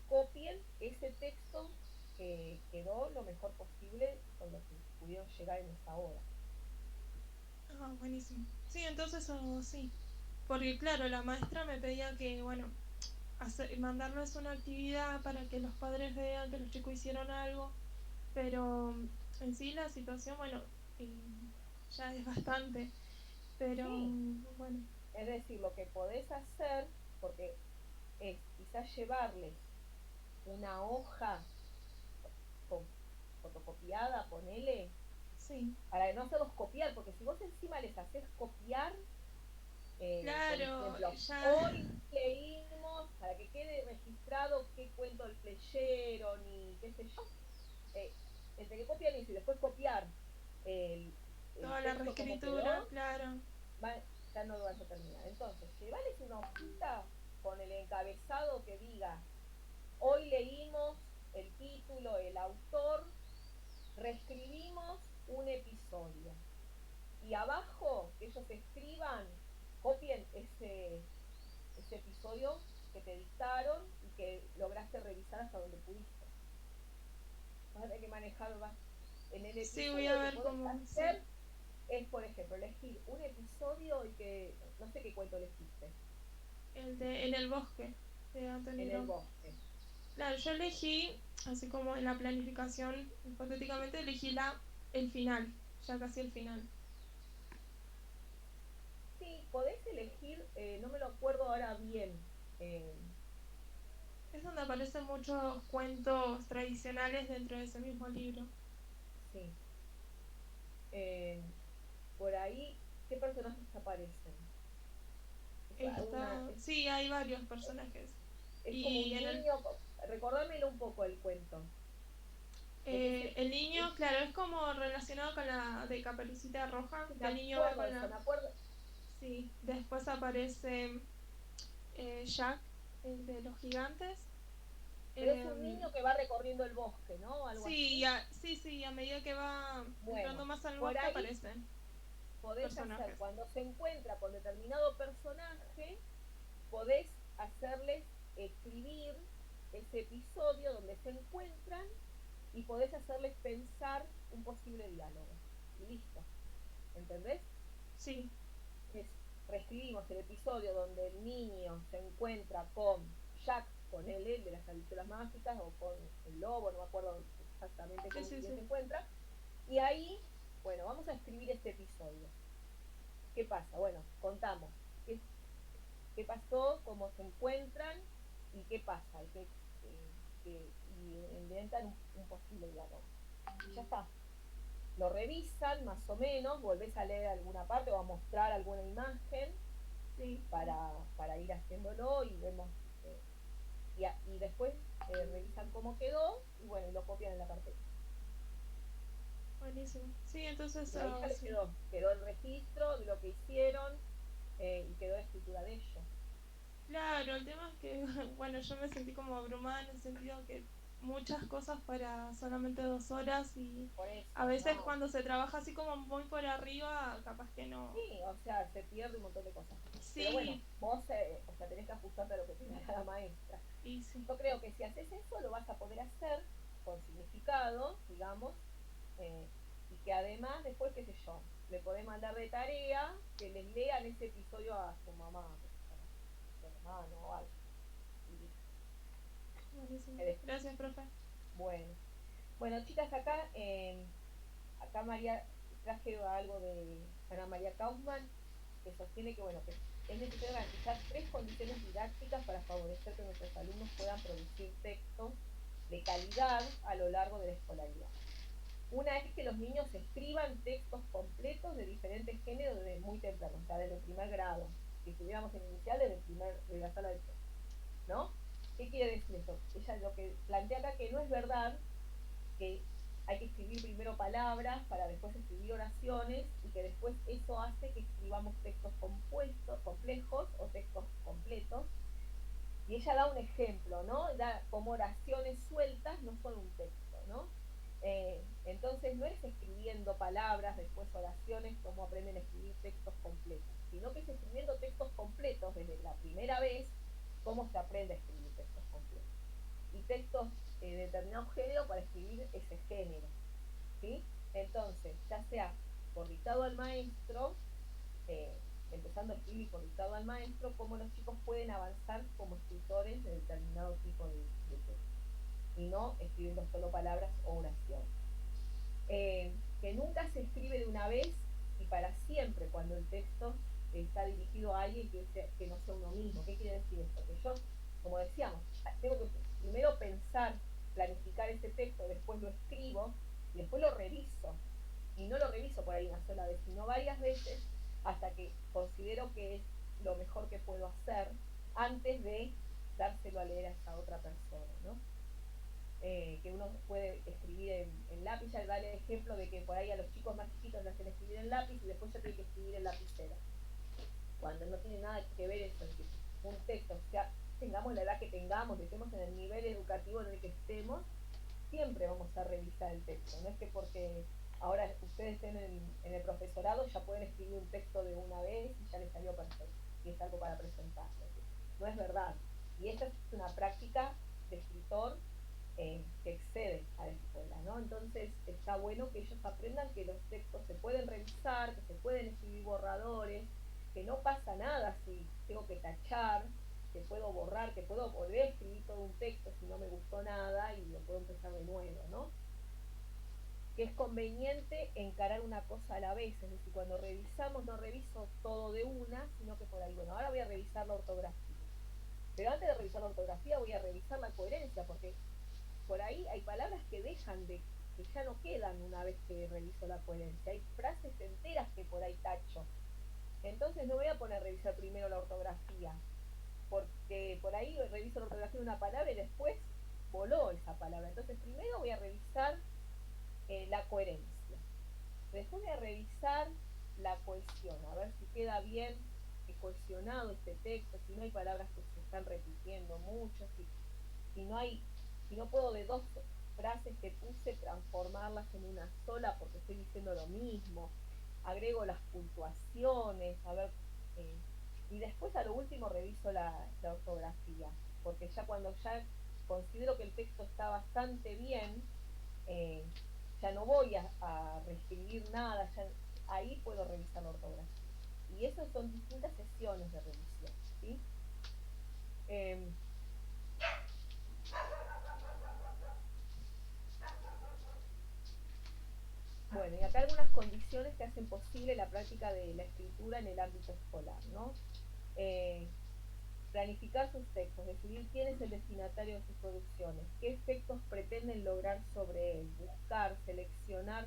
A: copien ese texto que quedó lo mejor posible con lo que pudieron llegar en esa hora.
I: Ah, buenísimo. Sí, entonces algo así. Porque claro, la maestra me pedía que, bueno, mandarles una actividad para que los padres vean que los chicos hicieron algo, pero en sí la situación, bueno, eh, ya es bastante, pero
A: Sí,
I: bueno,
A: es decir, lo que podés hacer, porque es quizás llevarles una hoja con fotocopiada, ponele,
I: sí,
A: para no hacerlos copiar, porque si vos encima les haces copiar, por
I: claro,
A: ejemplo,
I: ya,
A: hoy leímos, para que quede registrado qué cuento leyeron y qué sé yo, entre que copian eso y después copiar el,
I: toda
A: el
I: la
A: texto como
I: reescritura,
A: quedó,
I: claro,
A: ya no lo vas a terminar. Entonces, llevarles una hojita con el encabezado que diga, hoy leímos el título, el autor, reescribimos un episodio. Y abajo, que ellos escriban, copien ese episodio que te dictaron y que lograste revisar hasta donde pudiste. Vas a tener que manejar más. En el
I: sí, voy
A: episodio
I: a
A: lo que
I: ver
A: podés
I: cómo, sí,
A: hacer es, por ejemplo, elegir un episodio y que, no sé qué cuento elegiste,
I: el de En el bosque, de Anthony
A: en el
I: Brown.
A: bosque.
I: Claro, yo elegí, así como en la planificación, hipotéticamente elegí el final, ya casi el final.
A: Sí, podés elegir, no me lo acuerdo ahora bien.
I: Es donde aparecen muchos cuentos tradicionales dentro de ese mismo libro.
A: Sí. eh, por ahí, ¿qué personajes aparecen?
I: Sí, hay varios personajes.
A: Es como
I: Y
A: un
I: en
A: niño, recordámelo un poco el cuento.
I: el niño, claro, es como relacionado con la de Caperucita Roja, que
A: Me
I: el niño va
A: acuerdo
I: con
A: de eso,
I: la.
A: me acuerdo.
I: Sí, después aparece Jack, el de los gigantes.
A: Pero es un
I: Em,
A: niño que va recorriendo el bosque, ¿no? Algo
I: sí,
A: así.
I: sí, a medida que va entrando
A: Bueno,
I: más al
A: por
I: bosque
A: ahí
I: aparecen
A: podés hacer,
I: personajes.
A: cuando se encuentra con determinado personaje, podés hacerles escribir ese episodio donde se encuentran y podés hacerles pensar un posible diálogo. Y listo. ¿Entendés?
I: Sí,
A: Reescribimos el episodio donde el niño se encuentra con Jack, con el de las aventuras mágicas, o con el lobo, no me acuerdo exactamente con quién se encuentra. Y ahí, bueno, vamos a escribir este episodio. ¿qué pasa? Bueno, contamos. ¿Qué pasó? ¿Cómo se encuentran? ¿Y qué pasa? Y inventan un posible diálogo. Y ya está. Lo revisan más o menos, volvés a leer alguna parte o a mostrar alguna imagen,
I: Sí.
A: para ir haciéndolo y vemos, y después revisan cómo quedó y bueno, y lo copian en la carpeta.
I: Buenísimo. Sí, entonces
A: Y ahí ya les
I: sí.
A: quedó el registro de lo que hicieron, y quedó la escritura de ellos.
I: Claro, el tema es que, bueno, yo me sentí como abrumada en el sentido que muchas cosas para solamente 2 horas y
A: Por eso,
I: a veces
A: no.
I: cuando se trabaja así como muy por arriba, capaz que no.
A: Sí, o sea, se pierde un montón de cosas.
I: Sí.
A: Pero bueno, vos o sea, tenés que ajustarte a lo que te da la maestra.
I: Y sí.
A: Yo creo que si haces eso, lo vas a poder hacer con significado, digamos, y que además después, qué sé yo, le podés mandar de tarea que les lean ese episodio a su mamá, a su hermano o algo. Y listo.
I: Buenísimo.
A: Te dejo.
I: Gracias, profe.
A: Bueno, chicas, acá María traje algo de Ana María Kaufman, que sostiene que, bueno, que es necesario garantizar 3 condiciones didácticas para favorecer que nuestros alumnos puedan producir textos de calidad a lo largo de la escolaridad. Una es que los niños escriban textos completos de diferentes géneros desde muy temprano, o sea, desde el primer grado. Si estuviéramos en inicial, desde la sala de clase, ¿no? ¿Qué quiere decir esto? Ella lo que plantea acá, que no es verdad que hay que escribir primero palabras para después escribir oraciones, y que después eso hace que escribamos textos compuestos, complejos o textos completos. Y ella da un ejemplo, ¿no? Da como oraciones sueltas no son un texto, ¿no? Entonces no es escribiendo palabras, después oraciones, como aprenden a escribir textos completos, sino que es escribiendo textos completos desde la primera vez, cómo se aprende a escribir textos completos. Y textos de determinado género para escribir ese género, ¿sí? Entonces, ya sea por dictado al maestro, empezando a escribir por dictado al maestro, cómo los chicos pueden avanzar como escritores de determinado tipo de texto, y no escribiendo solo palabras o oraciones. Que nunca se escribe de una vez y para siempre cuando el texto está dirigido a alguien que no sea uno mismo. ¿Qué quiere decir esto? Que yo, como decíamos, tengo que primero pensar, planificar ese texto, después lo escribo y después lo reviso. Y no lo reviso por ahí una sola vez, sino varias veces, hasta que considero que es lo mejor que puedo hacer antes de dárselo a leer a esa otra persona, ¿no? Que uno puede escribir en lápiz. Ya da el ejemplo de que por ahí a los chicos más chiquitos le hacen escribir en lápiz y después ya tienen que escribir en lapicera, cuando no tiene nada que ver eso, que un texto, o sea, tengamos la edad que tengamos, estemos en el nivel educativo en el que estemos, siempre vamos a revisar el texto. No es que porque ahora ustedes estén en el profesorado ya pueden escribir un texto de una vez y ya les salió perfecto y es algo para presentar. No es verdad. Y esta es una práctica de escritor que excede a la escuela, ¿no? Entonces está bueno que ellos aprendan que los textos se pueden revisar, que se pueden escribir borradores, que no pasa nada si tengo que tachar, que puedo borrar, que puedo volver a escribir todo un texto si no me gustó nada y lo puedo empezar de nuevo, ¿no? Que es conveniente encarar una cosa a la vez, es decir, cuando revisamos no reviso todo de una, sino que por ahí, bueno, ahora voy a revisar la ortografía, pero antes de revisar la ortografía voy a revisar la coherencia, porque por ahí hay palabras que que ya no quedan una vez que reviso la coherencia, hay frases enteras que por ahí tacho. Entonces no voy a poner a revisar primero la ortografía, porque por ahí reviso la ortografía de una palabra y después voló esa palabra. Entonces primero voy a revisar la coherencia, después voy a revisar la cohesión, a ver si queda bien cohesionado este texto, si no hay palabras que se están repitiendo mucho, si no puedo de 2 frases que puse transformarlas en una sola porque estoy diciendo lo mismo, agrego las puntuaciones, a ver, y después a lo último reviso la ortografía, porque ya cuando ya considero que el texto está bastante bien, ya no voy a reescribir nada, ahí puedo revisar la ortografía. Y eso son distintas sesiones de revisión, ¿sí? Bueno, y acá algunas condiciones que hace hacen posible la práctica de la escritura en el ámbito escolar, ¿no? Planificar sus textos, decidir quién es el destinatario de sus producciones, qué efectos pretenden lograr sobre él, buscar, seleccionar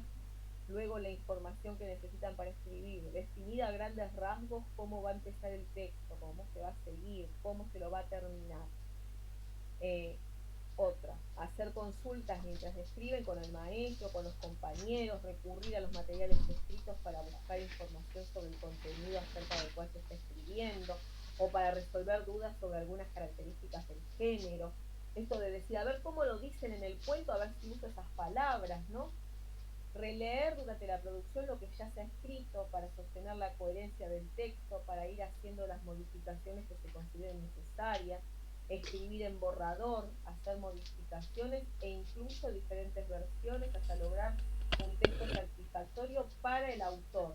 A: luego la información que necesitan para escribir, definir a grandes rasgos cómo va a empezar el texto, cómo se va a seguir, cómo se lo va a terminar. Otra, hacer consultas mientras escriben con el maestro, con los compañeros, recurrir a los materiales escritos para buscar información sobre el contenido acerca del cual se está escribiendo, o para resolver dudas sobre algunas características del género. Esto de decir, a ver cómo lo dicen en el cuento, a ver si uso esas palabras, ¿no? Releer durante la producción lo que ya se ha escrito para sostener la coherencia del texto, para ir haciendo las modificaciones que se consideren necesarias, escribir en borrador, hacer modificaciones e incluso diferentes versiones hasta lograr un texto satisfactorio para el autor.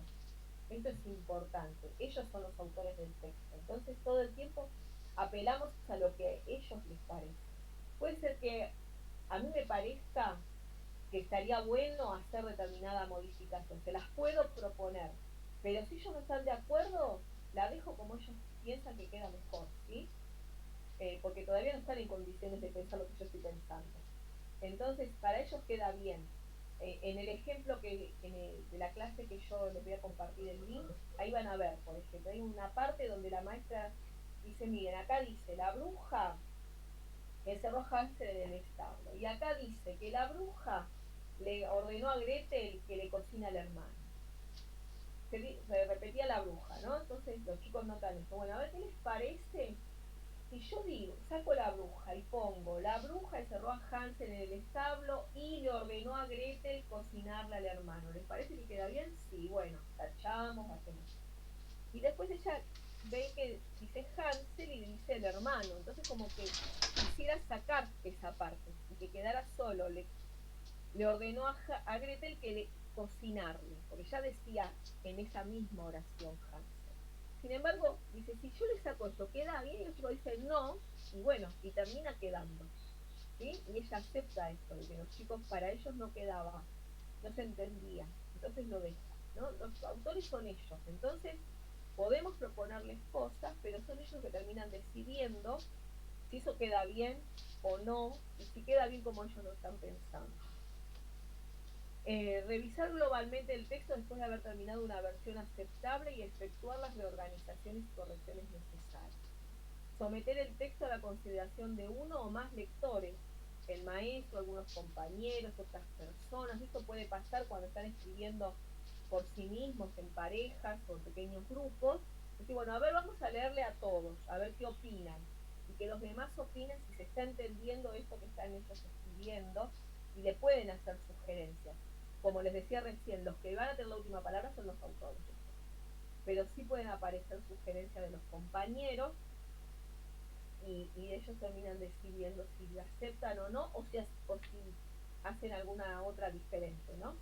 A: Esto es importante, ellos son los autores del texto, entonces todo el tiempo apelamos a lo que a ellos les parece. Puede ser que a mí me parezca que estaría bueno hacer determinada modificación, se las puedo proponer, pero si ellos no están de acuerdo, la dejo como ellos piensan que queda mejor, ¿sí? Porque todavía no están en condiciones de pensar lo que yo estoy pensando. Entonces, para ellos queda bien. En el ejemplo de la clase que yo les voy a compartir el link, ahí van a ver, por ejemplo, hay una parte donde la maestra dice, miren, acá dice, la bruja encerró a Hansel en el establo. Y acá dice que la bruja le ordenó a Gretel que le cocina al hermano. Se repetía la bruja, ¿no? Entonces los chicos notan esto. Bueno, a ver qué les parece si yo digo, saco la bruja y pongo, la bruja encerró a Hansel en el establo y le ordenó a Gretel cocinarle al hermano. ¿Les parece que queda bien? Sí, bueno, tachamos, hacemos. Y después ella ve que dice Hansel y dice el hermano. Entonces como que quisiera sacar esa parte y que quedara solo. Le ordenó a Gretel que le cocinarle, porque ya decía en esa misma oración Hansel. Sin embargo, dice, si yo le saco esto, ¿queda bien? Y el chico dice, no, y bueno, y termina quedando, ¿sí? Y ella acepta esto, de que los chicos, para ellos no quedaba, no se entendía, entonces lo deja, ¿no? Los autores son ellos, entonces podemos proponerles cosas, pero son ellos que terminan decidiendo si eso queda bien o no, y si queda bien como ellos lo están pensando. Revisar globalmente el texto después de haber terminado una versión aceptable y efectuar las reorganizaciones y correcciones necesarias. Someter el texto a la consideración de uno o más lectores, el maestro, algunos compañeros, otras personas. Esto puede pasar cuando están escribiendo por sí mismos, en parejas o en pequeños grupos. Decir, bueno, a ver, vamos a leerle a todos, a ver qué opinan. Y que los demás opinen si se está entendiendo esto que están ellos escribiendo y le pueden hacer sugerencias. Como les decía recién, los que van a tener la última palabra son los autores. Pero sí pueden aparecer sugerencias de los compañeros y ellos terminan decidiendo si la aceptan o no, o si hacen alguna otra diferente, ¿no?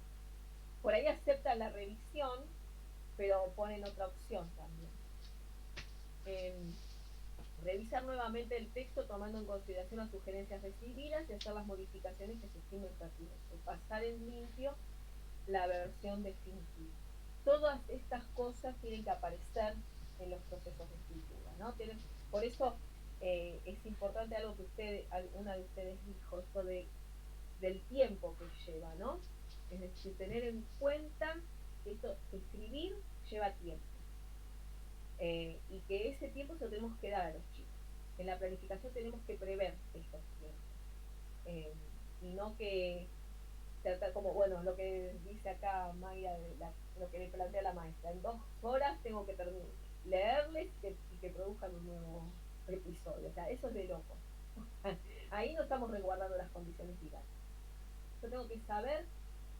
A: Por ahí aceptan la revisión, pero ponen otra opción también. Revisar nuevamente el texto tomando en consideración las sugerencias recibidas y hacer las modificaciones que se estimen pertinentes. Pasar en limpio la versión definitiva. Todas estas cosas tienen que aparecer en los procesos de escritura, ¿no? Por eso es importante algo que una de ustedes dijo, esto del tiempo que lleva, ¿no? Es decir, tener en cuenta que escribir lleva tiempo. Y que ese tiempo se lo tenemos que dar a los chicos. En la planificación tenemos que prever estos tiempos. Y no que como, bueno, lo que dice acá Maya, lo que le plantea la maestra, en 2 horas tengo que leerles y que produzcan un nuevo episodio. O sea, eso es de loco. Ahí no estamos resguardando las condiciones didácticas. Yo tengo que saber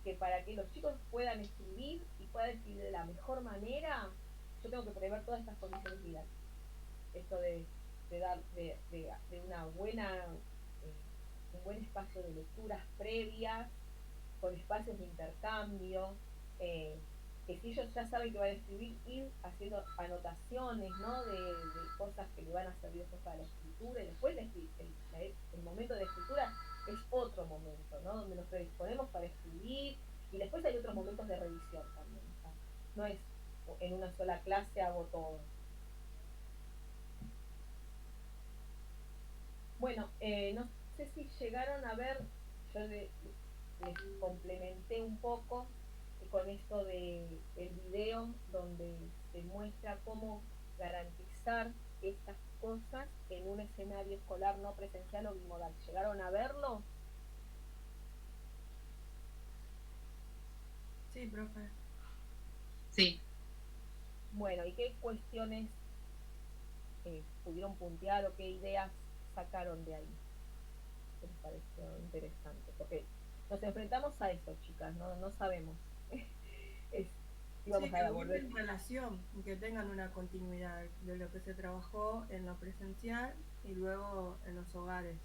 A: que para que los chicos puedan escribir y puedan escribir de la mejor manera, yo tengo que prever todas estas condiciones didácticas. Esto de dar una buena, un buen espacio de lecturas previas, con espacios de intercambio, que si ellos ya saben que van a escribir, ir haciendo anotaciones, ¿no? de cosas que le van a servir después para la escritura, y después el momento de escritura es otro momento, ¿no? Donde nos predisponemos para escribir, y después hay otros momentos de revisión también, ¿no? no es en una sola clase hago todo. Bueno, no sé si llegaron a ver, yo les complementé un poco con esto del video donde se muestra cómo garantizar estas cosas en un escenario escolar no presencial o bimodal. ¿Llegaron a verlo?
C: Sí, profe.
K: Sí.
A: Bueno, ¿y qué cuestiones pudieron puntear o qué ideas sacaron de ahí? ¿Qué les pareció interesante? Porque nos enfrentamos a esto, chicas, no sabemos. Si vamos
C: Sí, que
A: a volver.
C: guarden relación y que tengan una continuidad de lo que se trabajó en lo presencial y luego en los hogares.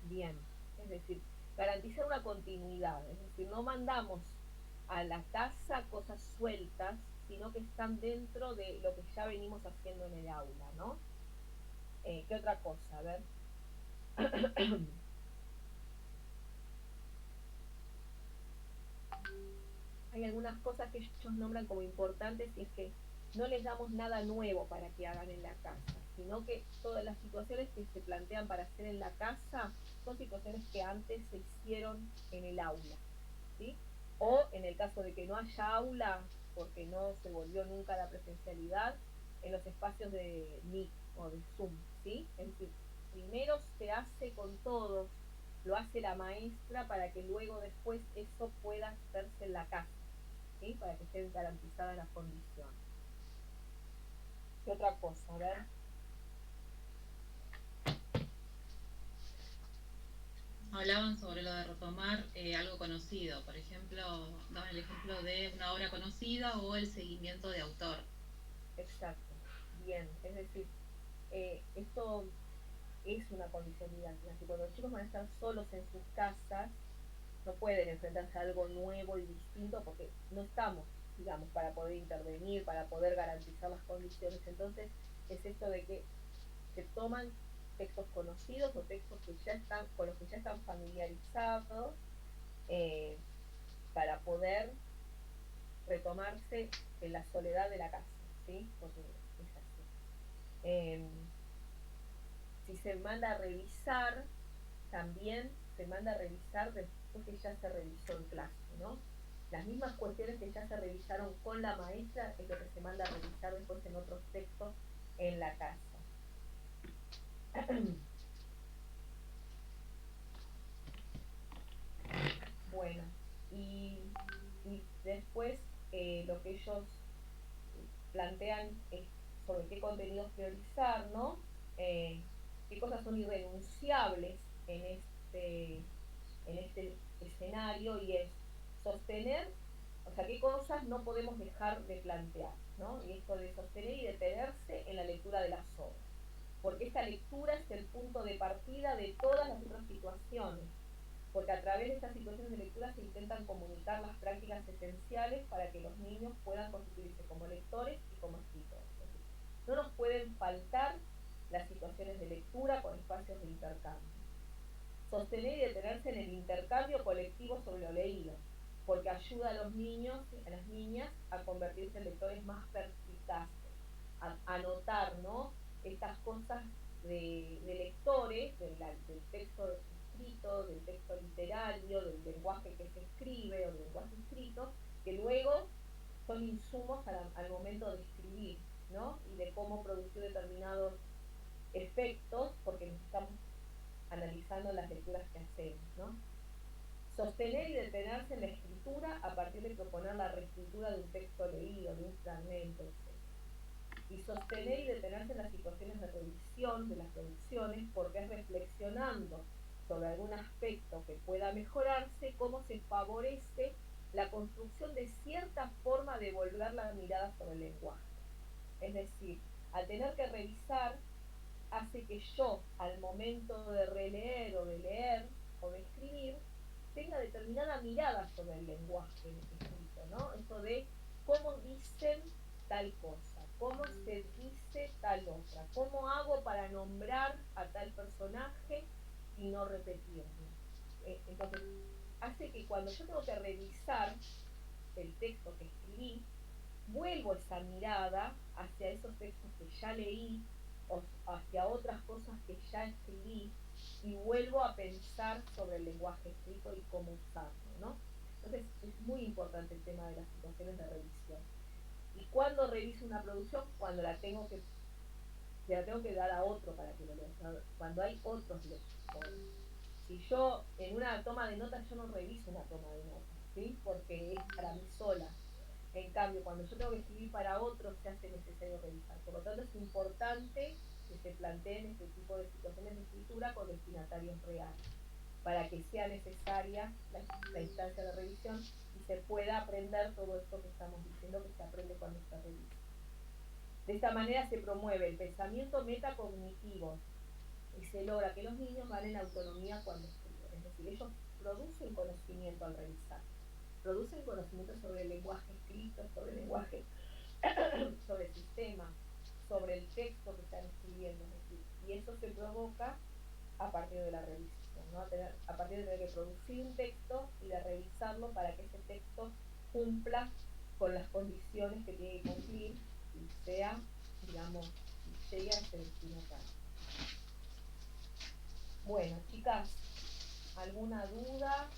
A: Bien, es decir, garantizar una continuidad, es decir, no mandamos a la casa cosas sueltas, sino que están dentro de lo que ya venimos haciendo en el aula, ¿no? ¿Qué otra cosa? A ver. Hay algunas cosas que ellos nombran como importantes y es que no les damos nada nuevo para que hagan en la casa, sino que todas las situaciones que se plantean para hacer en la casa son situaciones que antes se hicieron en el aula, ¿sí? O en el caso de que no haya aula, porque no se volvió nunca a la presencialidad, en los espacios de Meet o de Zoom, ¿sí? Es decir, primero se hace con todos, lo hace la maestra para que luego después eso pueda hacerse en la casa, ¿sí? Para que estén garantizadas las condiciones. ¿Qué otra cosa? A ver.
K: Hablaban sobre lo de retomar algo conocido, por ejemplo, daban el ejemplo de una obra conocida o el seguimiento de autor.
A: Exacto, bien, es decir, esto es una condicionalidad, que cuando los chicos van a estar solos en sus casas, no pueden enfrentarse a algo nuevo y distinto porque no estamos, digamos, para poder intervenir, para poder garantizar las condiciones. Entonces, es esto de que se toman textos conocidos o textos que ya están, con los que ya están familiarizados, para poder retomarse en la soledad de la casa, ¿sí? Porque es así. Si se manda a revisar, también se manda a revisar después que ya se revisó en clase, ¿no? Las mismas cuestiones que ya se revisaron con la maestra es lo que se manda a revisar después en otros textos en la casa. Bueno, y después lo que ellos plantean es sobre qué contenidos priorizar, ¿no? Qué cosas son irrenunciables en este escenario y es sostener, o sea, qué cosas no podemos dejar de plantear, ¿no? Y esto de sostener y detenerse en la lectura de las obras, porque esta lectura es el punto de partida de todas las otras situaciones, porque a través de estas situaciones de lectura se intentan comunicar las prácticas esenciales para que los niños puedan constituirse como lectores y como escritores. No nos pueden faltar las situaciones de lectura con espacios de intercambio. Sostener y detenerse en el intercambio colectivo sobre lo leído, porque ayuda a los niños y a las niñas a convertirse en lectores más perspicaces, a notar, ¿no?, estas cosas de lectores, del texto escrito, del texto literario, del lenguaje que se escribe o del lenguaje escrito, que luego son insumos al momento de escribir, ¿no? Y de cómo producir determinados efectos, porque nos estamos analizando las lecturas que hacemos, ¿no? Sostener y detenerse en la escritura a partir de proponer la reescritura de un texto leído, de un fragmento, etc. Y sostener y detenerse en las situaciones de revisión de las producciones, porque es reflexionando sobre algún aspecto que pueda mejorarse cómo se favorece la construcción de cierta forma de volver la mirada sobre el lenguaje. Es decir, al tener que revisar, hace que yo, al momento de releer o de leer o de escribir, tenga determinada mirada sobre el lenguaje escrito, ¿no? Eso de cómo dicen tal cosa, cómo se dice tal otra, cómo hago para nombrar a tal personaje y no repetirlo. Entonces, hace que cuando yo tengo que revisar el texto que escribí, vuelvo esa mirada hacia esos textos que ya leí o hacia otras cosas que ya escribí y vuelvo a pensar sobre el lenguaje escrito y cómo usarlo, ¿no? Entonces es muy importante el tema de las situaciones de revisión. ¿Y cuando reviso una producción? Cuando se la tengo que dar a otro para que lo lea, cuando hay otros lectores. Si yo en una toma de notas, yo no reviso una toma de notas, ¿sí? Porque es para mí sola. En cambio, cuando yo tengo que escribir para otros, se hace necesario revisar. Por lo tanto, es importante que se planteen este tipo de situaciones de escritura con destinatarios reales, para que sea necesaria la instancia de revisión y se pueda aprender todo esto que estamos diciendo que se aprende cuando se revisa. De esta manera se promueve el pensamiento metacognitivo y se logra que los niños ganen autonomía cuando escriben. Es decir, ellos producen conocimiento al revisar. Producen conocimiento sobre el lenguaje escrito, sobre el lenguaje, sobre el sistema, sobre el texto que están escribiendo. Es decir, y eso se provoca a partir de la revisión, ¿no? A partir de tener que producir un texto y de revisarlo para que ese texto cumpla con las condiciones que tiene que cumplir y sea, digamos, llegue a ese destinatario. Bueno, chicas, ¿alguna duda?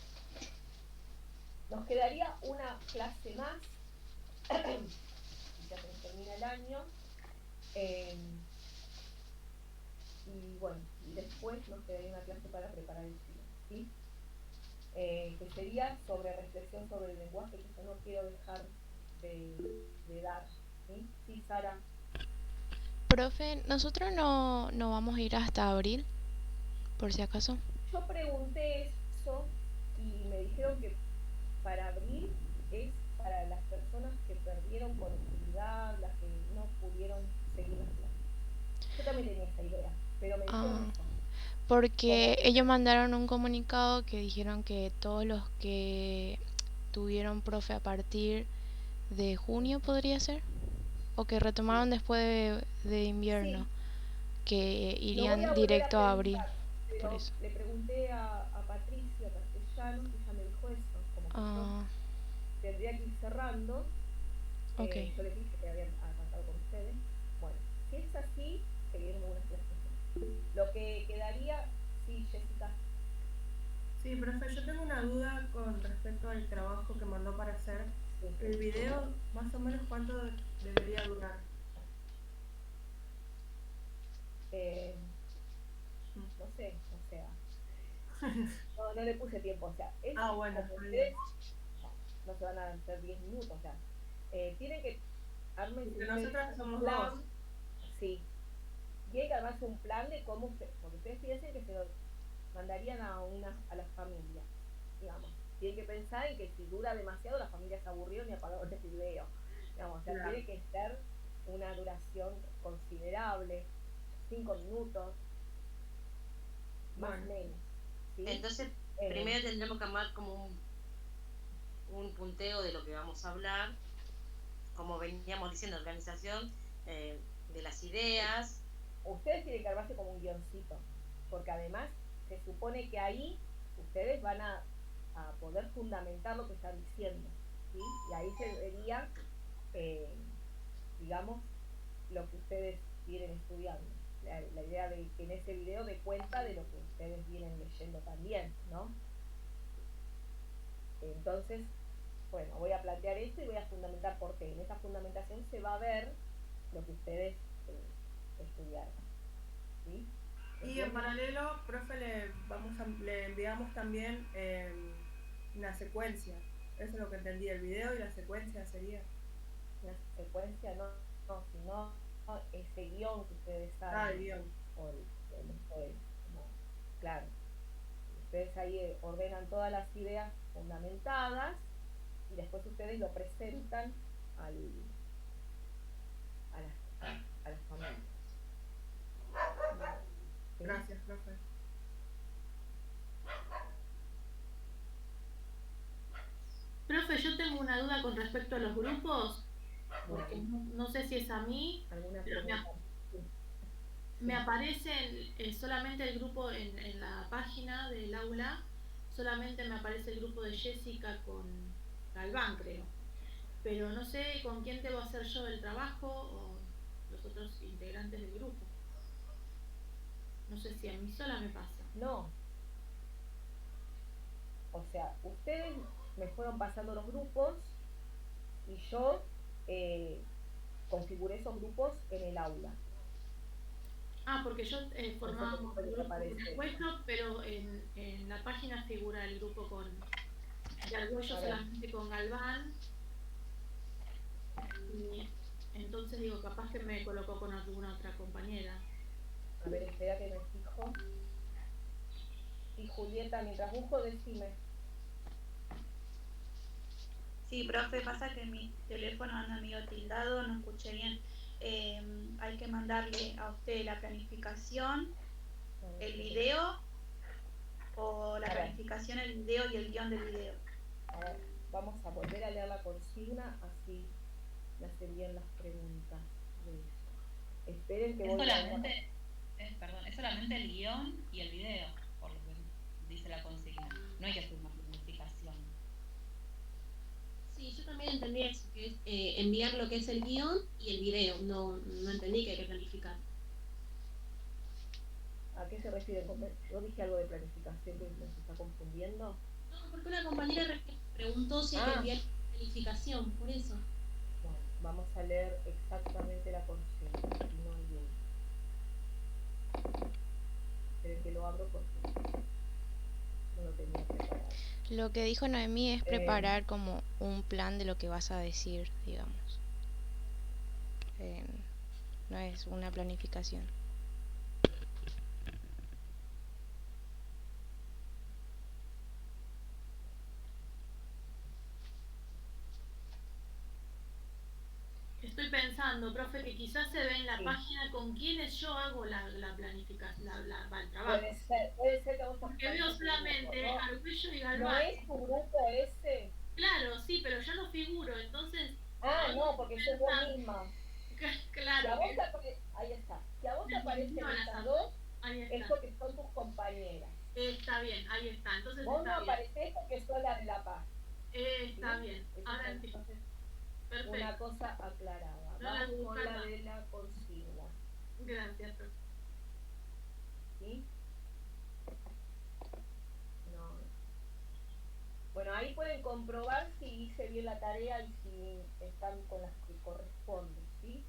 A: Nos quedaría una clase más, ya se nos termina el año, y bueno, y después nos quedaría una clase para preparar el siguiente, ¿sí? Que sería sobre reflexión sobre el lenguaje, que yo no quiero dejar de dar, ¿sí? Sí, Sara.
L: Profe, nosotros no vamos a ir hasta abril, por si acaso.
A: Yo pregunté eso y me dijeron que para abril es para las personas que perdieron conectividad, las que no pudieron seguir las clases. Yo también tenía esa idea, pero me dijeron eso.
L: Porque ellos mandaron un comunicado que dijeron que todos los que tuvieron profe a partir de junio, podría ser, o que retomaron después de invierno,
A: Sí.
L: que
A: Lo
L: irían
A: voy a
L: directo
A: volver
L: a abril.
A: Pero
L: Por eso.
A: le pregunté a Patricia Castellanos y ella me dijo eso, como que yo tendría que ir cerrando.
L: Okay.
A: Yo les dije que habían arrancado con ustedes. Bueno, si es así, seguiremos unas clases. Lo que quedaría, sí, Jessica.
C: Sí, profe, yo tengo una duda con respecto al trabajo que mandó para hacer. Sí. El video, más o menos, ¿cuánto debería durar?
A: No sé, o sea, no le puse tiempo, o sea, es
C: bueno,
A: como ustedes, no se van a hacer 10 minutos, o sea, tienen que armarse
C: nosotros somos
A: un plan,
C: dos.
A: Sí, tienen que armarse un plan de cómo porque ustedes piensen que se lo mandarían a las familias, digamos, tienen que pensar en que si dura demasiado las familias se aburrieron y apagaron el video, digamos, o sea, claro. Tiene que ser una duración considerable, 5 minutos, más o menos. ¿Sí?
D: Entonces, primero tendremos que armar como un punteo de lo que vamos a hablar, como veníamos diciendo, organización de las ideas.
A: Ustedes tienen que armarse como un guioncito, porque además se supone que ahí ustedes van a poder fundamentar lo que están diciendo, ¿sí? Y ahí se vería, digamos, lo que ustedes vienen estudiando. La idea de que en ese video dé cuenta de lo que ustedes vienen leyendo también, ¿no? Entonces, bueno, voy a plantear esto y voy a fundamentar por qué. En esa fundamentación se va a ver lo que ustedes estudiaron, ¿sí?
C: Y en paralelo, profe, le enviamos también una secuencia. Eso es lo que entendí, el video y la secuencia sería.
A: La secuencia no, sino ese guión que ustedes saben.
C: El guión.
A: Claro. Ustedes ahí ordenan todas las ideas fundamentadas y después ustedes lo presentan a las familias. ¿Sí?
C: Gracias, profe.
B: Profe, yo tengo una duda con respecto a los grupos, porque no sé si es a mí, pero me aparece solamente el grupo en la página del aula, solamente me aparece el grupo de Jessica con Galván, creo. pero no sé con quién debo hacer yo el trabajo o los otros integrantes del grupo. No sé si a mí sola me pasa.
A: No. O sea, ustedes me fueron pasando los grupos y yo configuré esos grupos en el aula.
B: Ah, porque yo formaba un
A: puede
B: grupo con
A: aparecer.
B: Argüello, pero en la página figura el grupo de Argüello
A: A ver.
B: solamente con Galván. Y entonces digo, capaz que me colocó con alguna otra compañera.
A: A ver, espera que me fijo. Y Julieta, mientras busco, decime.
H: Sí, profe, pasa que mi teléfono anda medio tildado, no escuché bien. Hay que mandarle a usted la planificación, el video, o la
A: A ver.
H: planificación, el video y el guión del video.
A: A ver, vamos a volver a leer la consigna, así me hacen bien las preguntas de eso. Esperen que
K: Es
A: voy
K: solamente, es solamente el guión y el video, por lo que dice la consigna. No hay que hacer una planificación.
E: Sí, yo también entendí eso, que es enviar lo que es el guión y el video. No entendí que hay que planificar.
A: ¿A qué se refiere? Yo dije algo de planificación que nos está confundiendo.
E: No, porque una compañera preguntó si hay que enviar planificación, por eso.
A: Bueno, vamos a leer exactamente la consigna, si no hay duda. Esperen que lo abro porque no lo tenía preparado.
L: Lo que dijo Noemí es preparar como un plan de lo que vas a decir, digamos. No es una planificación.
B: Estoy pensando, profe, que quizás se ve en la página con quienes yo hago la planificación, el trabajo.
A: Puede ser que vos
B: porque veo solamente Argüello y Galván.
A: ¿No es tu grupo ese?
B: Claro, sí, pero yo no figuro, entonces...
A: no, porque sos vos misma.
B: Claro.
A: Ahí está. Si a vos te aparecen estas dos, es porque son tus compañeras.
B: Está bien, ahí está. Entonces
A: vos
B: está
A: no aparecés porque sos la de La Paz.
B: Está bien. Ahora entiendo. Perfecto.
A: Una cosa aclarada. Vamos con la de la consigna.
B: Gracias, profe.
A: ¿Sí? No. Bueno, ahí pueden comprobar si hice bien la tarea y si están con las que corresponden, ¿sí?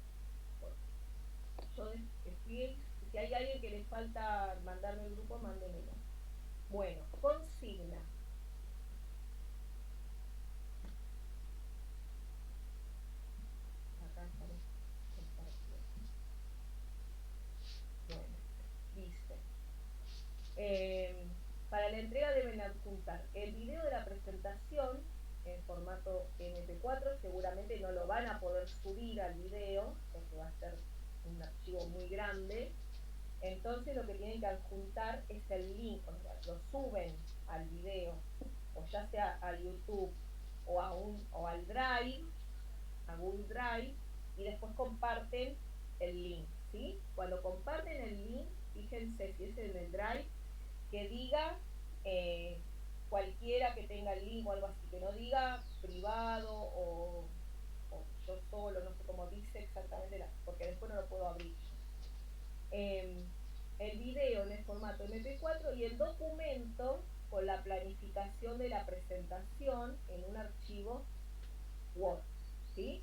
A: Yo estoy, si hay alguien que le falta mandarme el grupo, mándenmelo. Bueno, consigna. Acá estamos compartiendo. Bueno, dice. Para la entrega deben adjuntar el video de la presentación en formato MP4, seguramente no lo van a poder subir al video porque va a ser un archivo muy grande. Entonces lo que tienen que adjuntar es el link, o sea, lo suben al video, o ya sea a YouTube o al Drive, a Google Drive, y después comparten el link, ¿sí? Cuando comparten el link, fíjense si es en el Drive, que diga cualquiera que tenga el link o algo así, que no diga privado o yo solo, no sé cómo dice exactamente, porque después no lo puedo abrir. El video en el formato MP4 y el documento con la planificación de la presentación en un archivo Word, ¿sí?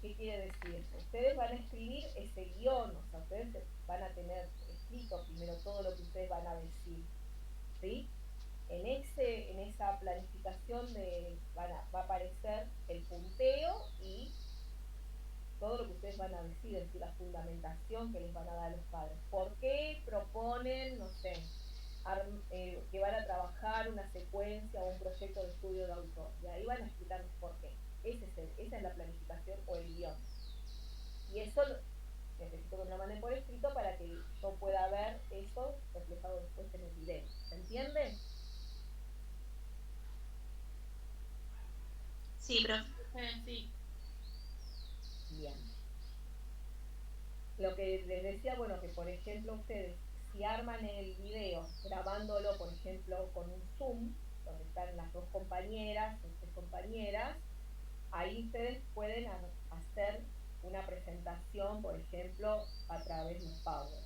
A: ¿Qué quiere decir eso? Ustedes van a escribir ese guión, o sea, ustedes van a tener escrito primero todo lo que ustedes van a decir, ¿sí? En esa planificación va a aparecer el punteo y todo lo que ustedes van a decir, es decir, la fundamentación que les van a dar a los padres. ¿Por qué proponen, no sé, que van a trabajar una secuencia o un proyecto de estudio de autor? Y ahí van a explicarles por qué. Esa es la planificación o el guión. Y eso necesito que me lo manden por escrito para que yo pueda ver eso reflejado después en el video. ¿Se entiende?
H: Sí, profe.
B: Sí.
A: Bien. Lo que les decía, bueno, que por ejemplo ustedes, si arman el video grabándolo, por ejemplo, con un Zoom, donde están las dos compañeras o tres compañeras, ahí ustedes pueden hacer una presentación, por ejemplo, a través de un PowerPoint,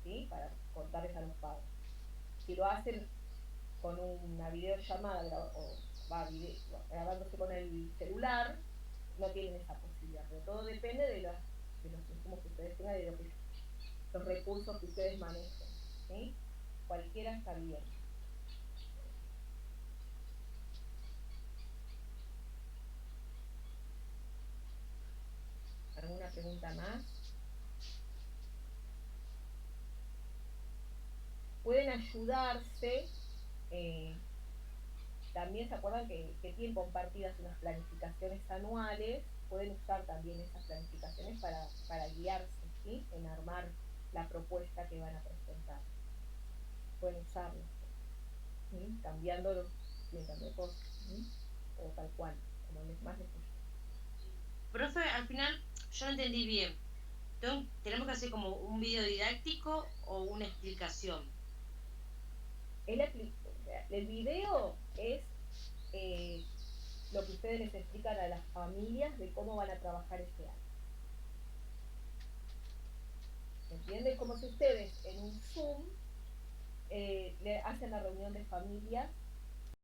A: ¿sí? Para contarles a los padres. Si lo hacen con una videollamada grabándose con el celular, no tienen esa posibilidad, pero todo depende de los insumos que ustedes tengan, de los recursos que ustedes manejen, ¿sí? Cualquiera está bien. ¿Alguna pregunta más? Pueden ayudarse, también se acuerdan que tienen compartidas unas planificaciones anuales, pueden usar también esas planificaciones para guiarse, ¿sí? En armar la propuesta que van a presentar. Pueden usarlo, ¿sí? Cambiando cosas, ¿sí? O tal cual, como más les guste.
D: Profe, al final yo no entendí bien. ¿Tenemos que hacer como un video didáctico o una explicación?
A: El video es lo que ustedes les explican a las familias de cómo van a trabajar ese año. ¿Entienden? Como si ustedes en un Zoom le hacen la reunión de familias